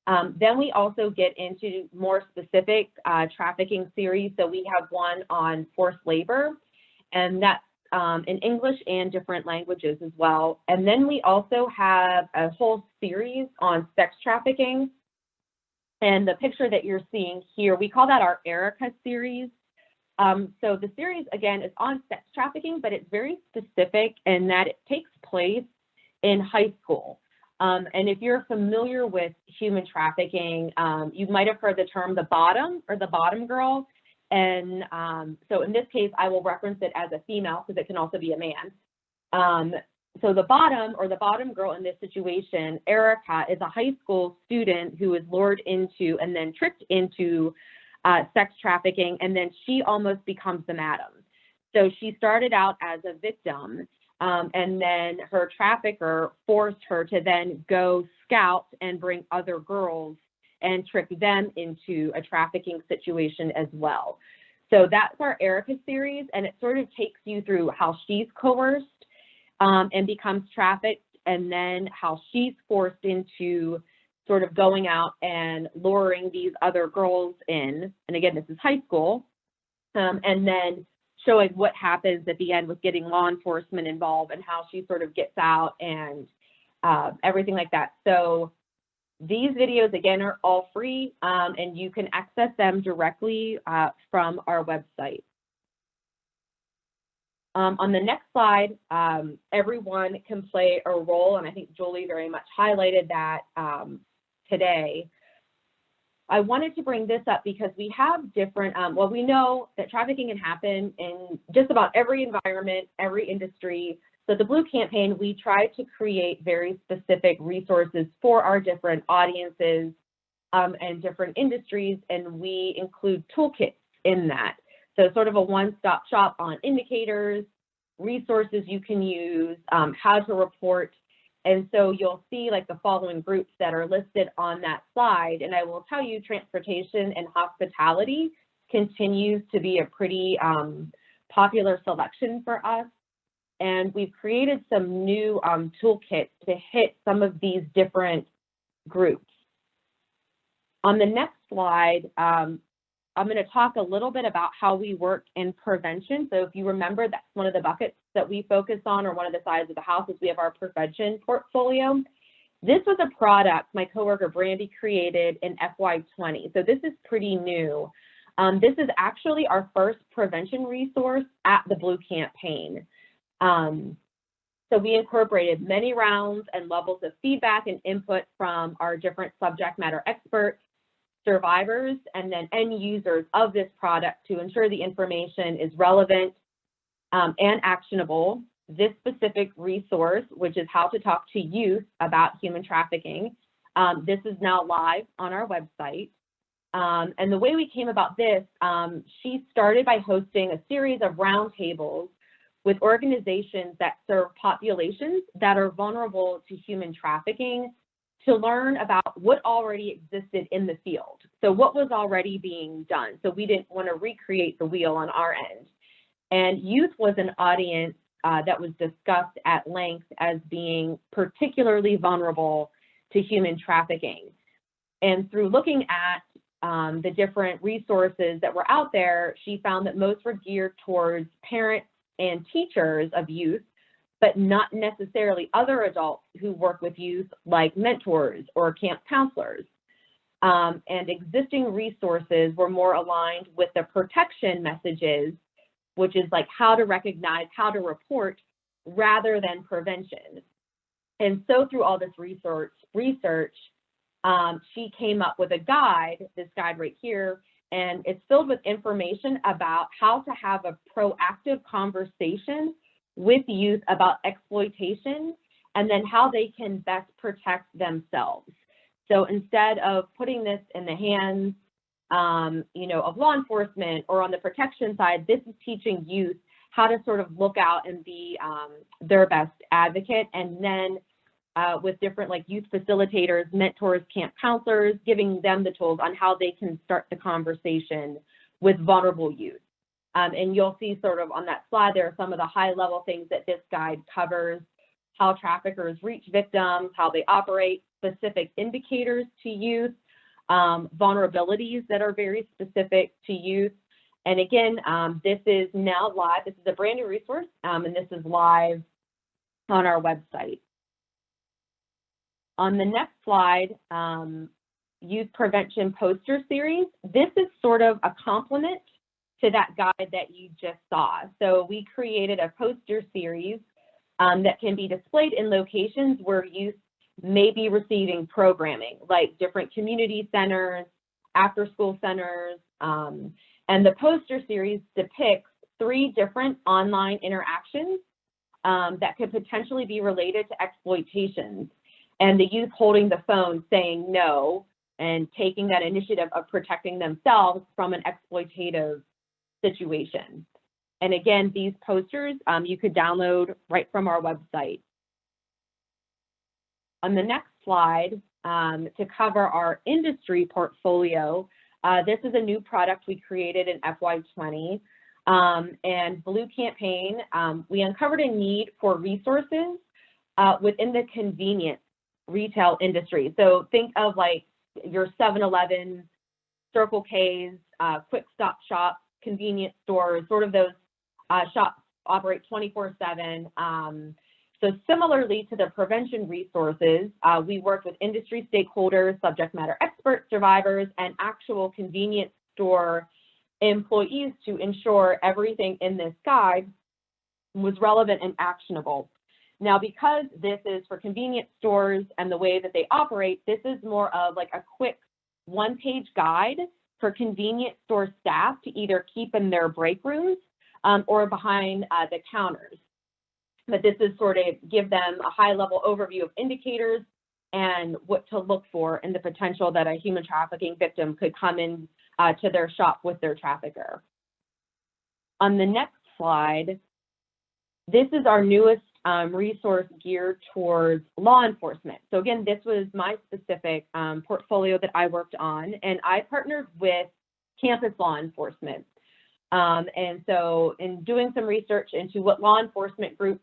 Then we also get into more specific trafficking series. So we have one on forced labor, and that's in English and different languages as well. And then we also have a whole series on sex trafficking. And the picture that you're seeing here, we call that our Erica series. So the series, again, is on sex trafficking, but it's very specific in that it takes place in high school. And if you're familiar with human trafficking, you might have heard the term the bottom or the bottom girl. And so in this case, I will reference it as a female because it can also be a man. So the bottom or the bottom girl in this situation, Erica, is a high school student who is lured into and then tricked into sex trafficking, and then she almost becomes the madam. So she started out as a victim, and then her trafficker forced her to then go scout and bring other girls and trick them into a trafficking situation as well. So that's our Erica series, and it sort of takes you through how she's coerced and becomes trafficked, and then how she's forced into sort of going out and luring these other girls in. And again, this is high school. And then showing what happens at the end with getting law enforcement involved and how she sort of gets out and everything like that. So these videos, again, are all free, and you can access them directly from our website. On the next slide, everyone can play a role, and I think Julie very much highlighted that today. I wanted to bring this up because we have different, well, we know that trafficking can happen in just about every environment, every industry. So the Blue campaign, we try to create very specific resources for our different audiences and different industries, and we include toolkits in that. So sort of a one-stop shop on indicators, resources you can use, how to report. And so you'll see like the following groups that are listed on that slide. And I will tell you, transportation and hospitality continues to be a pretty popular selection for us. And we've created some new toolkits to hit some of these different groups. On the next slide, I'm going to talk a little bit about how we work in prevention. So if you remember, that's one of the buckets that we focus on, or one of the sides of the house, is we have our prevention portfolio. This was a product my coworker Brandy created in FY20. So this is pretty new. This is actually our first prevention resource at the Blue campaign. So we incorporated many rounds and levels of feedback and input from our different subject matter experts, survivors, and then end users of this product to ensure the information is relevant and actionable. This specific resource, which is how to talk to youth about human trafficking, this is now live on our website. And the way we came about this, she started by hosting a series of roundtables with organizations that serve populations that are vulnerable to human trafficking, to learn about what already existed in the field. So what was already being done. So we didn't want to recreate the wheel on our end. And youth was an audience that was discussed at length as being particularly vulnerable to human trafficking. And through looking at the different resources that were out there, she found that most were geared towards parents and teachers of youth, but not necessarily other adults who work with youth, like mentors or camp counselors. And existing resources were more aligned with the protection messages, which is like how to recognize, how to report, rather than prevention. And so through all this research, she came up with a guide, this guide right here, and it's filled with information about how to have a proactive conversation with youth about exploitation, and then how they can best protect themselves. So instead of putting this in the hands, of law enforcement or on the protection side, this is teaching youth how to sort of look out and be their best advocate. And then with different like youth facilitators, mentors, camp counselors, giving them the tools on how they can start the conversation with vulnerable youth. And you'll see sort of on that slide, there are some of the high level things that this guide covers: how traffickers reach victims, how they operate, specific indicators to youth, vulnerabilities that are very specific to youth. And again, this is now live. This is a brand new resource, and this is live on our website. On the next slide, Youth Prevention Poster Series. This is sort of a complement to that guide that you just saw. So we created a poster series that can be displayed in locations where youth may be receiving programming, like different community centers, after-school centers, and the poster series depicts 3 different online interactions that could potentially be related to exploitations, and the youth holding the phone saying no and taking that initiative of protecting themselves from an exploitative situation. And again, these posters you could download right from our website. On the next slide, to cover our industry portfolio, this is a new product we created in FY20. And Blue Campaign, we uncovered a need for resources within the convenience retail industry. So think of like your 7-Eleven, Circle K's, quick stop shops, convenience stores, sort of those shops operate 24/7. So similarly to the prevention resources, we worked with industry stakeholders, subject matter experts, survivors, and actual convenience store employees to ensure everything in this guide was relevant and actionable. Now, because this is for convenience stores and the way that they operate, this is more of like a quick one-page guide for convenience store staff to either keep in their break rooms or behind the counters. But this is sort of give them a high-level overview of indicators and what to look for in the potential that a human trafficking victim could come in to their shop with their trafficker. On the next slide, this is our newest resource geared towards law enforcement. So again, this was my specific portfolio that I worked on, and I partnered with campus law enforcement. And so in doing some research into what law enforcement groups,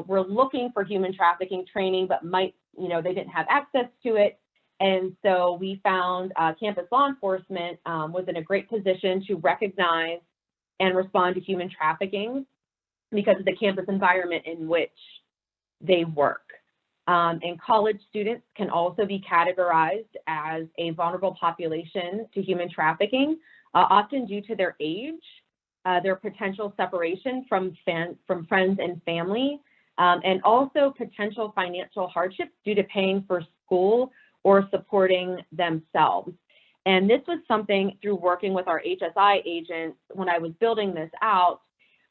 were looking for human trafficking training, but they didn't have access to it. And so we found campus law enforcement was in a great position to recognize and respond to human trafficking because of the campus environment in which they work. And college students can also be categorized as a vulnerable population to human trafficking, often due to their age, their potential separation from friends and family, and also potential financial hardships due to paying for school or supporting themselves. And this was something through working with our HSI agents when I was building this out.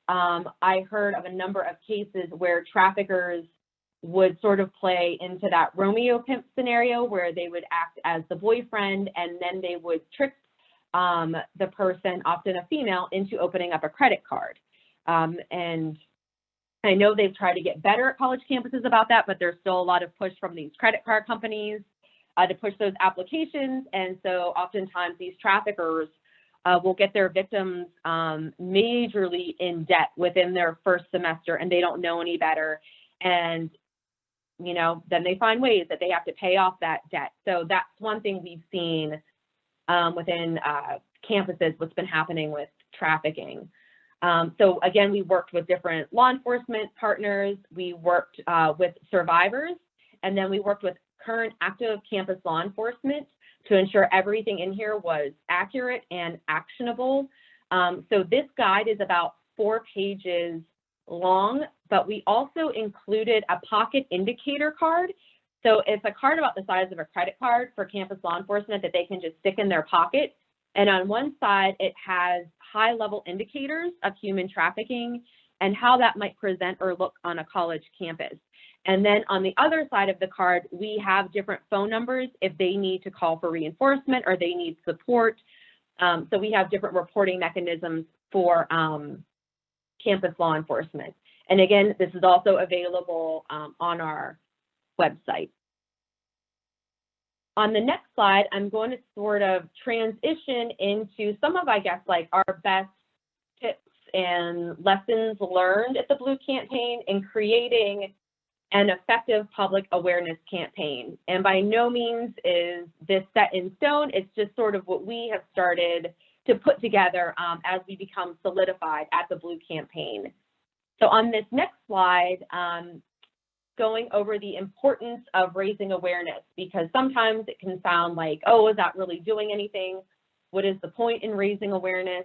I heard of a number of cases where traffickers would sort of play into that Romeo pimp scenario where they would act as the boyfriend and then they would trick the person, often a female, into opening up a credit card. And I know they've tried to get better at college campuses about that, but there's still a lot of push from these credit card companies to push those applications. And so oftentimes these traffickers will get their victims majorly in debt within their first semester, and they don't know any better. And, then they find ways that they have to pay off that debt. So that's one thing we've seen within campuses, what's been happening with trafficking. So again, we worked with different law enforcement partners, we worked with survivors, and then we worked with current active campus law enforcement to ensure everything in here was accurate and actionable. So this guide is about 4 pages long, but we also included a pocket indicator card. So it's a card about the size of a credit card for campus law enforcement that they can just stick in their pocket. And on one side, it has high-level indicators of human trafficking and how that might present or look on a college campus. And then on the other side of the card, we have different phone numbers if they need to call for reinforcement or they need support. So we have different reporting mechanisms for campus law enforcement. And again, this is also available on our website. On the next slide, I'm going to sort of transition into some of, our best tips and lessons learned at the Blue Campaign in creating an effective public awareness campaign. And by no means is this set in stone. It's just sort of what we have started to put together as we become solidified at the Blue campaign. So on this next slide, going over the importance of raising awareness, because sometimes it can sound like, oh, is that really doing anything? What is the point in raising awareness?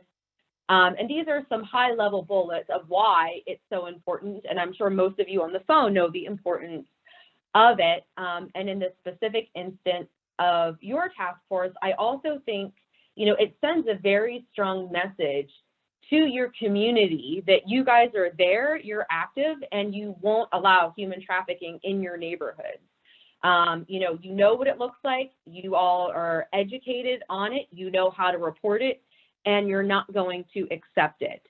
And these are some high-level bullets of why it's so important, and I'm sure most of you on the phone know the importance of it. And in this specific instance of your task force, I also think, you know, it sends a very strong message to your community that you guys are there, you're active, and you won't allow human trafficking in your neighborhood. You know what it looks like, you all are educated on it, you know how to report it, and you're not going to accept it.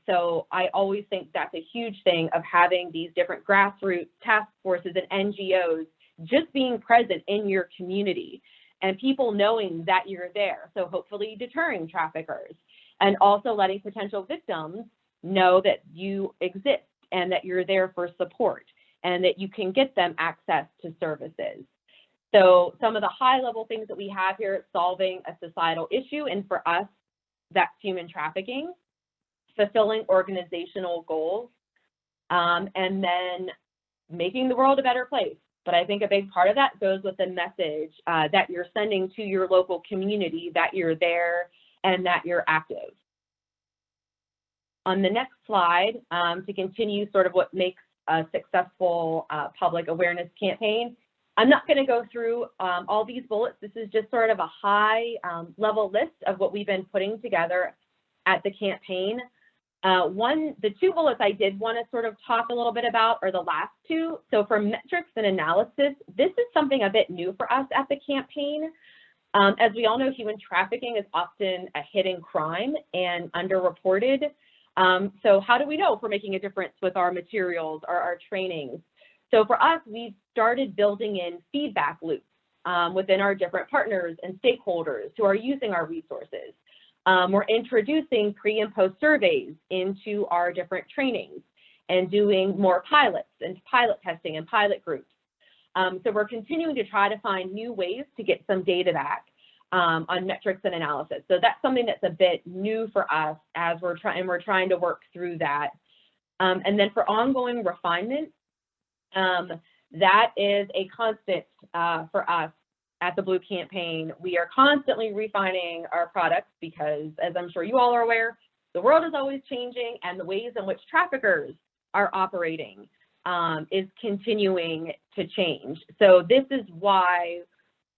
So I always think that's a huge thing of having these different grassroots task forces and NGOs just being present in your community and people knowing that you're there. So hopefully deterring traffickers and also letting potential victims know that you exist and that you're there for support and that you can get them access to services. So some of the high-level things that we have here is solving a societal issue, and for us, that's human trafficking, fulfilling organizational goals, and then making the world a better place. But I think a big part of that goes with the message that you're sending to your local community, that you're there and that you're active. On the next slide, to continue sort of what makes a successful public awareness campaign, I'm not going to go through all these bullets. This is just sort of a high level list of what we've been putting together at the campaign. The two bullets I did want to sort of talk a little bit about are the last two. So for metrics and analysis, this is something a bit new for us at the campaign. As we all know, human trafficking is often a hidden crime and underreported. So how do we know if we're making a difference with our materials or our trainings? So for us, we've started building in feedback loops within our different partners and stakeholders who are using our resources. We're introducing pre and post surveys into our different trainings and doing more pilots and pilot testing and pilot groups. So we're continuing to try to find new ways to get some data back on metrics and analysis. So that's something that's a bit new for us as we're trying to work through that. And then for ongoing refinement, that is a constant for us at the Blue campaign. We are constantly refining our products because, as I'm sure you all are aware, the world is always changing and the ways in which traffickers are operating is continuing to change. So this is why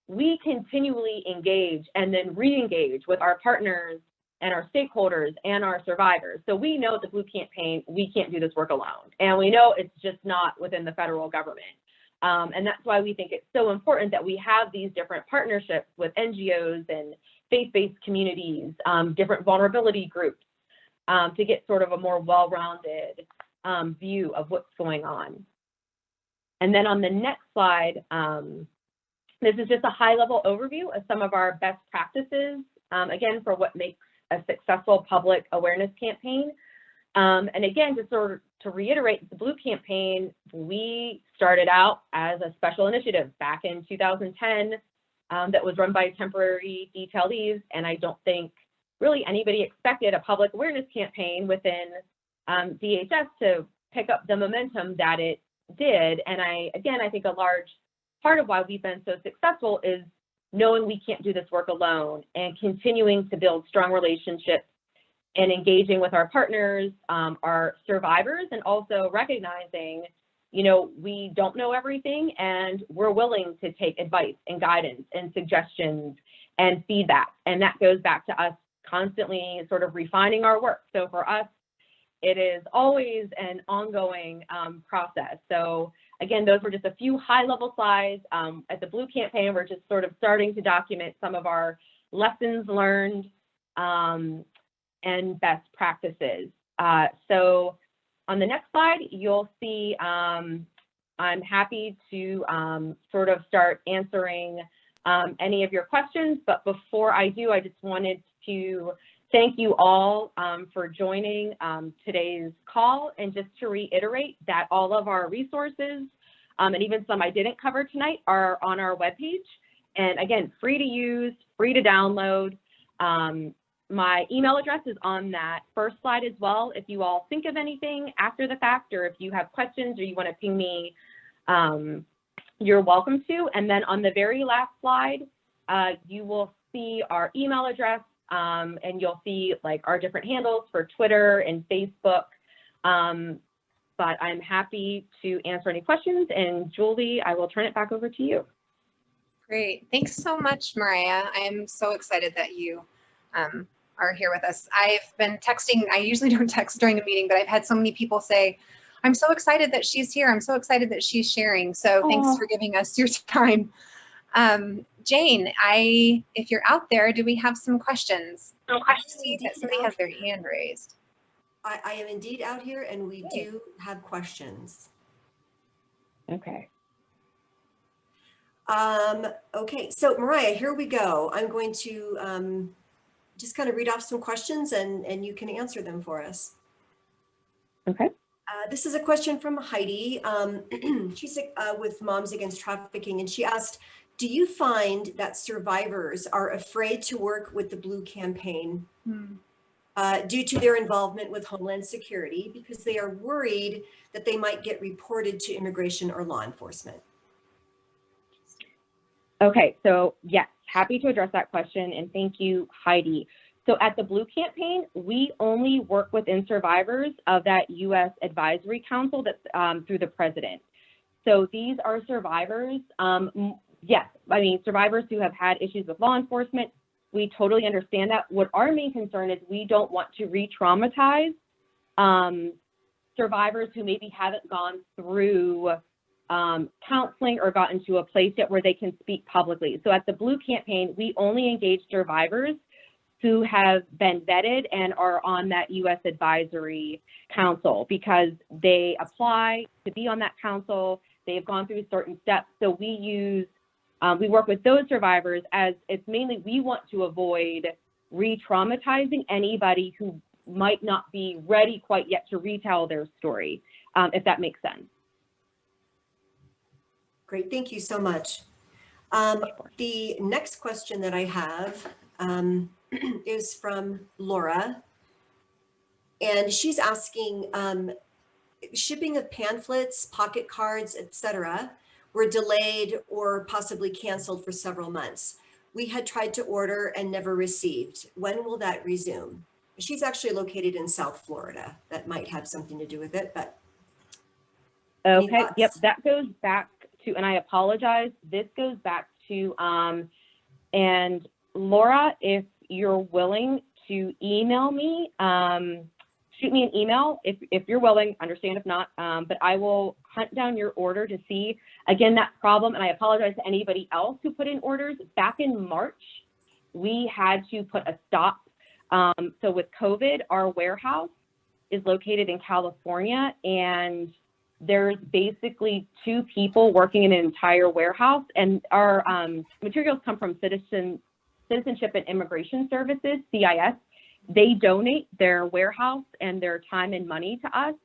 we continually engage and then re-engage with our partners and our stakeholders and our survivors. So we know the Blue campaign, we can't do this work alone. And we know it's just not within the federal government. And that's why we think it's so important that we have these different partnerships with NGOs and faith-based communities, different vulnerability groups, to get sort of a more well-rounded view of what's going on. And then on the next slide, this is just a high-level overview of some of our best practices, again, for what makes a successful public awareness campaign. And again, just sort of to reiterate, the Blue campaign, we started out as a special initiative back in 2010 that was run by temporary detailees, and I don't think really anybody expected a public awareness campaign within DHS to pick up the momentum that it did. And I think a large part of why we've been so successful is knowing we can't do this work alone and continuing to build strong relationships and engaging with our partners, our survivors, and also recognizing, you know, we don't know everything and we're willing to take advice and guidance and suggestions and feedback. And that goes back to us constantly sort of refining our work. So for us, it is always an ongoing process. So again, those were just a few high-level slides. At the Blue campaign, we're just sort of starting to document some of our lessons learned and best practices. So on the next slide, you'll see I'm happy to sort of start answering any of your questions. But before I do, I just wanted to thank you all for joining today's call. And just to reiterate that all of our resources, and even some I didn't cover tonight, are on our webpage. And again, free to use, free to download. My email address is on that first slide as well. If you all think of anything after the fact, or if you have questions or you want to ping me, you're welcome to. And then on the very last slide, you will see our email address, and you'll see like our different handles for Twitter and Facebook. But I'm happy to answer any questions. And Julie, I will turn it back over to you. Great. Thanks so much, Maraya. I am so excited that you are here with us. I've been texting. I usually don't text during a meeting, but I've had so many people say, I'm so excited that she's here. I'm so excited that she's sharing. So thanks for giving us your time. Jane, if you're out there, do we have some questions? I see that somebody has their hand raised. I am indeed out here, and we do have questions. Okay. Okay, so Maraya, here we go. I'm going to just kind of read off some questions, and you can answer them for us. Okay. This is a question from Heidi. She's with Moms Against Trafficking, and she asked, do you find that survivors are afraid to work with the Blue Campaign due to their involvement with Homeland Security because they are worried that they might get reported to immigration or law enforcement? Okay, so yes, happy to address that question, and thank you, Heidi. So at the Blue Campaign, we only work within survivors of that U.S. Advisory Council that's through the president. So these are survivors, yes, I mean, survivors who have had issues with law enforcement. We totally understand that. What our main concern is, we don't want to re-traumatize survivors who maybe haven't gone through counseling or gotten to a place yet where they can speak publicly. So at the Blue Campaign, we only engage survivors who have been vetted and are on that U.S. Advisory Council because they apply to be on that council. They've gone through certain steps. So we work with those survivors, as it's mainly we want to avoid re-traumatizing anybody who might not be ready quite yet to retell their story, if that makes sense. Great, thank you so much. The next question that I have is from Laura, and she's asking, shipping of pamphlets, pocket cards, etc., were delayed or possibly canceled for several months. We had tried to order and never received. When will that resume? She's actually located in South Florida. That might have something to do with it, but. Okay, yep, that goes back to, and I apologize, this goes back to, and Laura, if you're willing to email me, shoot me an email if you're willing, understand if not, but I will hunt down your order to see, again, that problem, and I apologize to anybody else who put in orders. Back in March, we had to put a stop. So with COVID, our warehouse is located in California, and there's basically 2 people working in an entire warehouse, and our materials come from Citizenship and Immigration Services, CIS. They donate their warehouse and their time and money to us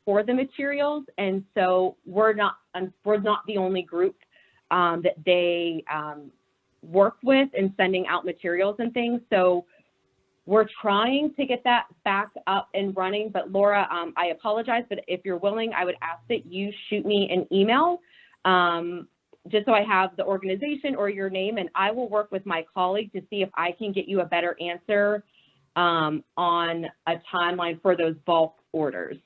for the materials, and so we're not the only group that they work with in sending out materials and things. So we're trying to get that back up and running. But Laura, I apologize, but if you're willing, I would ask that you shoot me an email just so I have the organization or your name, and I will work with my colleague to see if I can get you a better answer on a timeline for those bulk orders.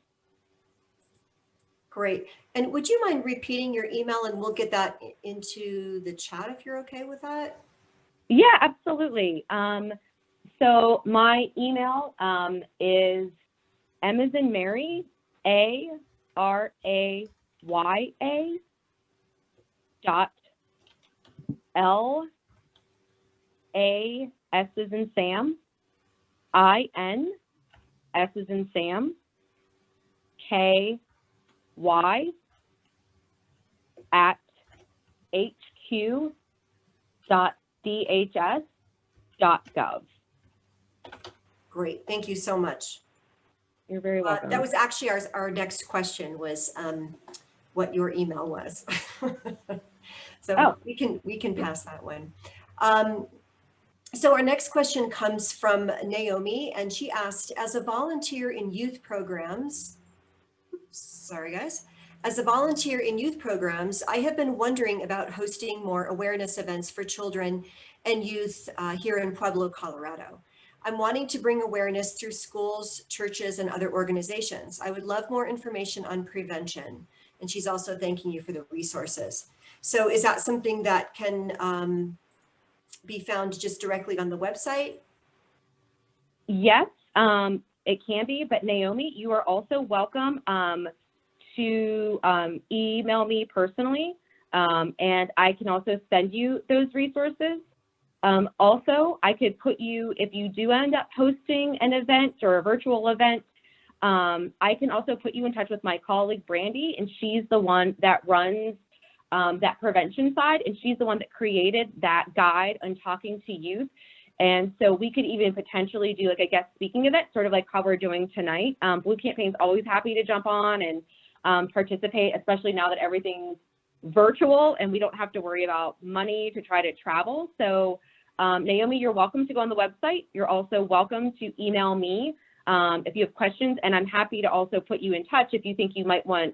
Great. And would you mind repeating your email, and we'll get that into the chat if you're okay with that? Yeah, absolutely. So my email is M as in Mary, ARAYA .LA S as in Sam, IN S as in Sam, KY at HQ.DHS.gov. Great, thank you so much. You're very welcome. That was actually our next question was what your email was. So we can pass that one. So our next question comes from Naomi, and she asked, as a volunteer in youth programs, sorry guys, as a volunteer in youth programs, I have been wondering about hosting more awareness events for children and youth here in Pueblo, Colorado. I'm wanting to bring awareness through schools, churches, and other organizations. I would love more information on prevention. And she's also thanking you for the resources. So is that something that can be found just directly on the website? Yes, it can be, but Naomi, you are also welcome to email me personally, and I can also send you those resources. Also, I could put you, if you do end up hosting an event or a virtual event, I can also put you in touch with my colleague, Brandy, and she's the one that runs that prevention side, and she's the one that created that guide on talking to youth. And so we could even potentially do like a guest speaking event, sort of like how we're doing tonight. Blue Campaign's always happy to jump on and participate, especially now that everything's virtual and we don't have to worry about money to try to travel. So Naomi, you're welcome to go on the website. You're also welcome to email me if you have questions, and I'm happy to also put you in touch if you think you might want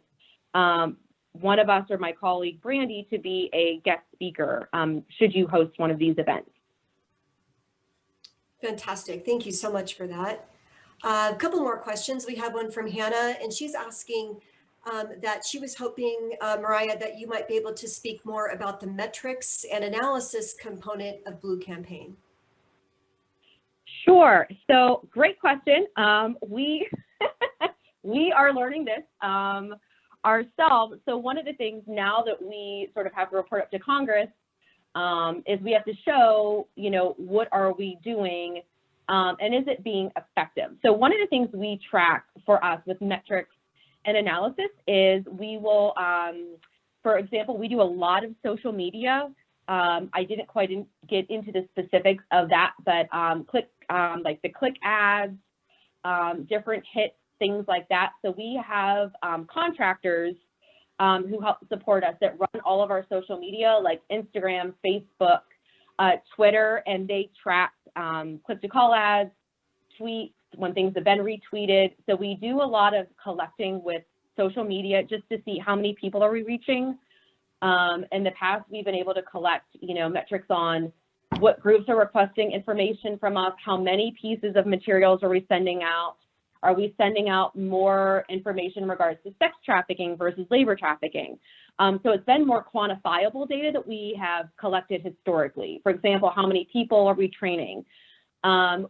one of us or my colleague Brandy to be a guest speaker should you host one of these events. Fantastic, thank you so much for that. A couple more questions. We have one from Hannah, and she's asking that she was hoping, Maraya, that you might be able to speak more about the metrics and analysis component of Blue Campaign. Sure, so great question. We are learning this ourselves. So one of the things now that we sort of have to report up to Congress is we have to show, you know, what are we doing and is it being effective? So one of the things we track for us with metrics and analysis is we will, for example, we do a lot of social media. I didn't quite get into the specifics of that, but like the click ads, different hits, things like that. So we have contractors who help support us that run all of our social media like Instagram, Facebook, Twitter, and they track click-to-call ads, tweets, when things have been retweeted. So we do a lot of collecting with social media just to see how many people are we reaching. In the past, we've been able to collect, you know, metrics on what groups are requesting information from us, how many pieces of materials are we sending out, are we sending out more information in regards to sex trafficking versus labor trafficking? So it's been more quantifiable data that we have collected historically. For example, how many people are we training?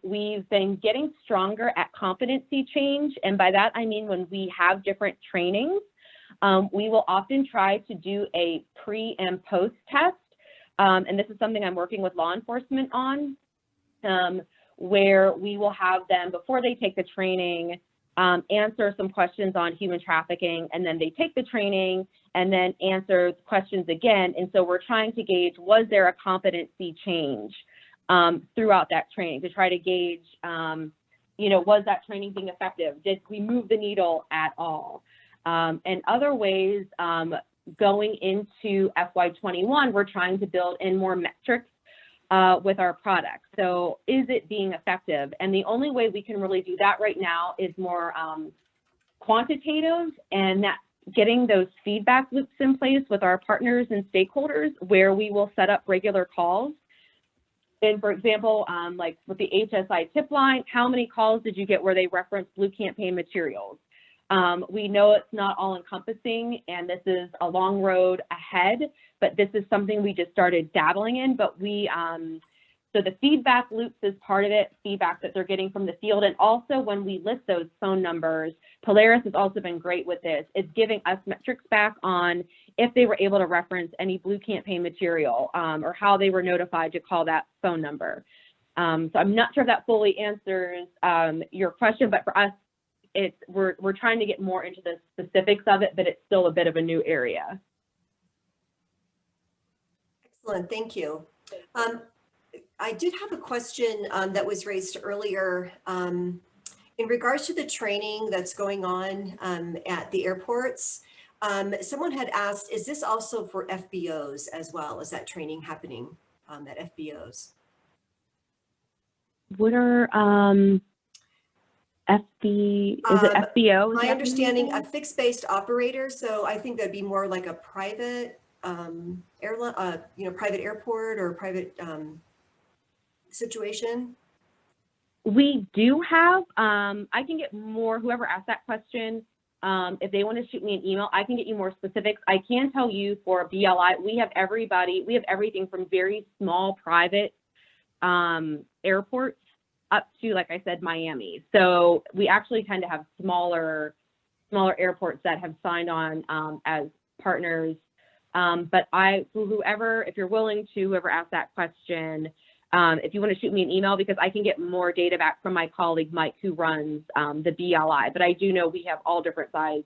We've been getting stronger at competency change. And by that, I mean, when we have different trainings, we will often try to do a pre and post test. And this is something I'm working with law enforcement on, where we will have them, before they take the training, answer some questions on human trafficking, and then they take the training and then answer questions again. And so we're trying to gauge, was there a competency change throughout that training, to try to gauge, you know, was that training being effective? Did we move the needle at all? And other ways, going into FY21, we're trying to build in more metrics with our products. So is it being effective? And the only way we can really do that right now is more quantitative, and that's getting those feedback loops in place with our partners and stakeholders, where we will set up regular calls. And for example, like with the HSI tip line, how many calls did you get where they referenced Blue Campaign materials? We know it's not all encompassing, and this is a long road ahead, but this is something we just started dabbling in. But we, so the feedback loops is part of it, feedback that they're getting from the field. And also when we list those phone numbers, Polaris has also been great with this. It's giving us metrics back on if they were able to reference any Blue Campaign material, or how they were notified to call that phone number. So I'm not sure if that fully answers your question, but for us, we're trying to get more into the specifics of it, but it's still a bit of a new area. Excellent, thank you. I did have a question that was raised earlier in regards to the training that's going on at the airports. Someone had asked, is this also for FBOs as well? Is that training happening at FBOs? What are is it FBO? My understanding, a fixed-based operator. So I think that'd be more like a private airline, private airport or private situation. We do have, I can get more, whoever asked that question, if they want to shoot me an email, I can get you more specifics. I can tell you for BLI, we have everything from very small private airports up to, like I said, Miami. So we actually tend to have smaller airports that have signed on as partners. But if you're willing to, whoever asked that question, if you want to shoot me an email, because I can get more data back from my colleague, Mike, who runs the BLI. But I do know we have all different size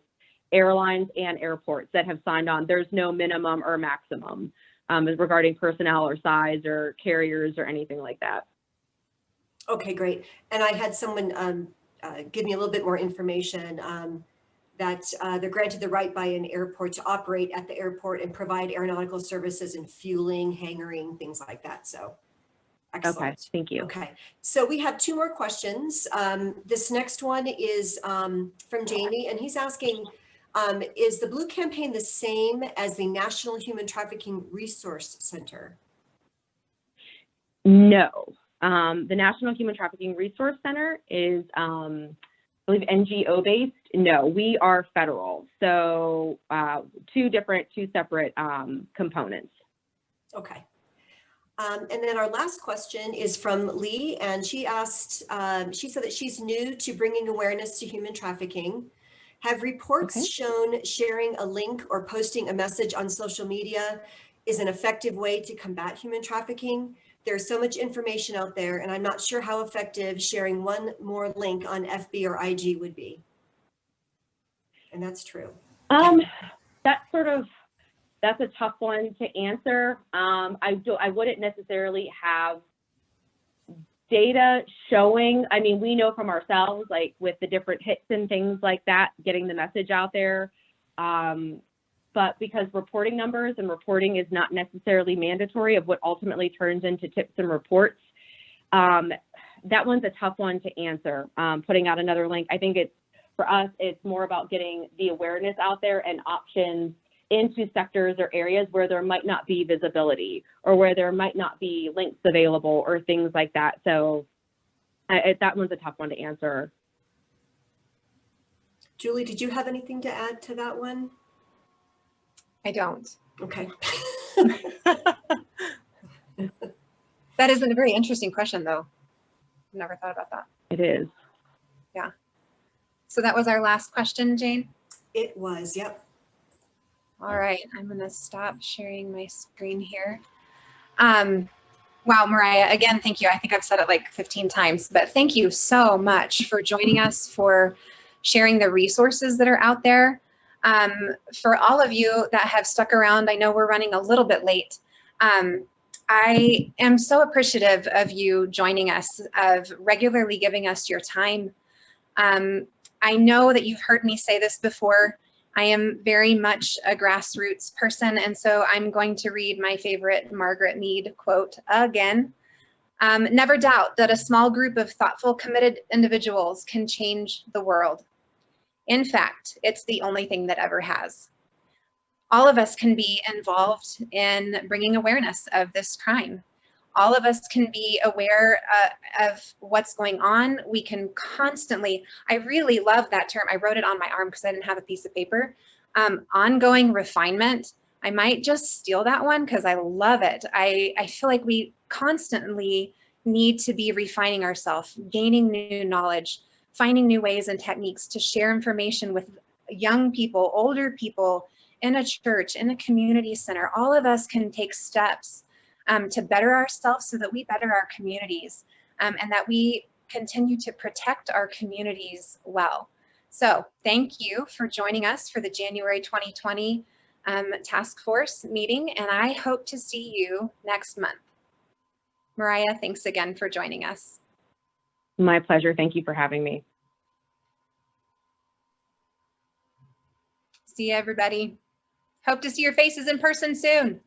airlines and airports that have signed on. There's no minimum or maximum regarding personnel or size or carriers or anything like that. Okay, great. And I had someone give me a little bit more information that they're granted the right by an airport to operate at the airport and provide aeronautical services and fueling, hangaring, things like that. So excellent. Okay, thank you. Okay, so we have two more questions. This next one is from Jamie, and he's asking, is the Blue Campaign the same as the National Human Trafficking Resource Center? No. The National Human Trafficking Resource Center is, I believe, NGO based. No, we are federal. So two separate components. Okay. And then our last question is from Lee, and she asked, she said that she's new to bringing awareness to human trafficking. Have reports shown sharing a link or posting a message on social media is an effective way to combat human trafficking? There's so much information out there, and I'm not sure how effective sharing one more link on FB or IG would be. And that's true. That's a tough one to answer. I wouldn't necessarily have data showing. I mean, we know from ourselves, like with the different hits and things like that, getting the message out there. But because reporting numbers and reporting is not necessarily mandatory of what ultimately turns into tips and reports, that one's a tough one to answer. Putting out another link, I think for us, it's more about getting the awareness out there and options into sectors or areas where there might not be visibility or where there might not be links available or things like that. So that one's a tough one to answer. Julie, did you have anything to add to that one? I don't. Okay. That is a very interesting question, though. Never thought about that. It is. Yeah. So that was our last question, Jane? It was, yep. All right, I'm going to stop sharing my screen here. Wow, Maraya, again, thank you. I think I've said it like 15 times, but thank you so much for joining us, for sharing the resources that are out there. For all of you that have stuck around, I know we're running a little bit late. I am so appreciative of you joining us, of regularly giving us your time. I know that you've heard me say this before. I am very much a grassroots person, and so I'm going to read my favorite Margaret Mead quote again. Never doubt that a small group of thoughtful, committed individuals can change the world. In fact, it's the only thing that ever has. All of us can be involved in bringing awareness of this crime. All of us can be aware of what's going on. We can constantly, I really love that term. I wrote it on my arm because I didn't have a piece of paper. Ongoing refinement. I might just steal that one because I love it. I feel like we constantly need to be refining ourselves, gaining new knowledge, finding new ways and techniques to share information with young people, older people, in a church, in a community center. All of us can take steps to better ourselves so that we better our communities and that we continue to protect our communities well. So thank you for joining us for the January 2020 task force meeting, and I hope to see you next month. Maraya, thanks again for joining us. My pleasure. Thank you for having me. See you, everybody. Hope to see your faces in person soon.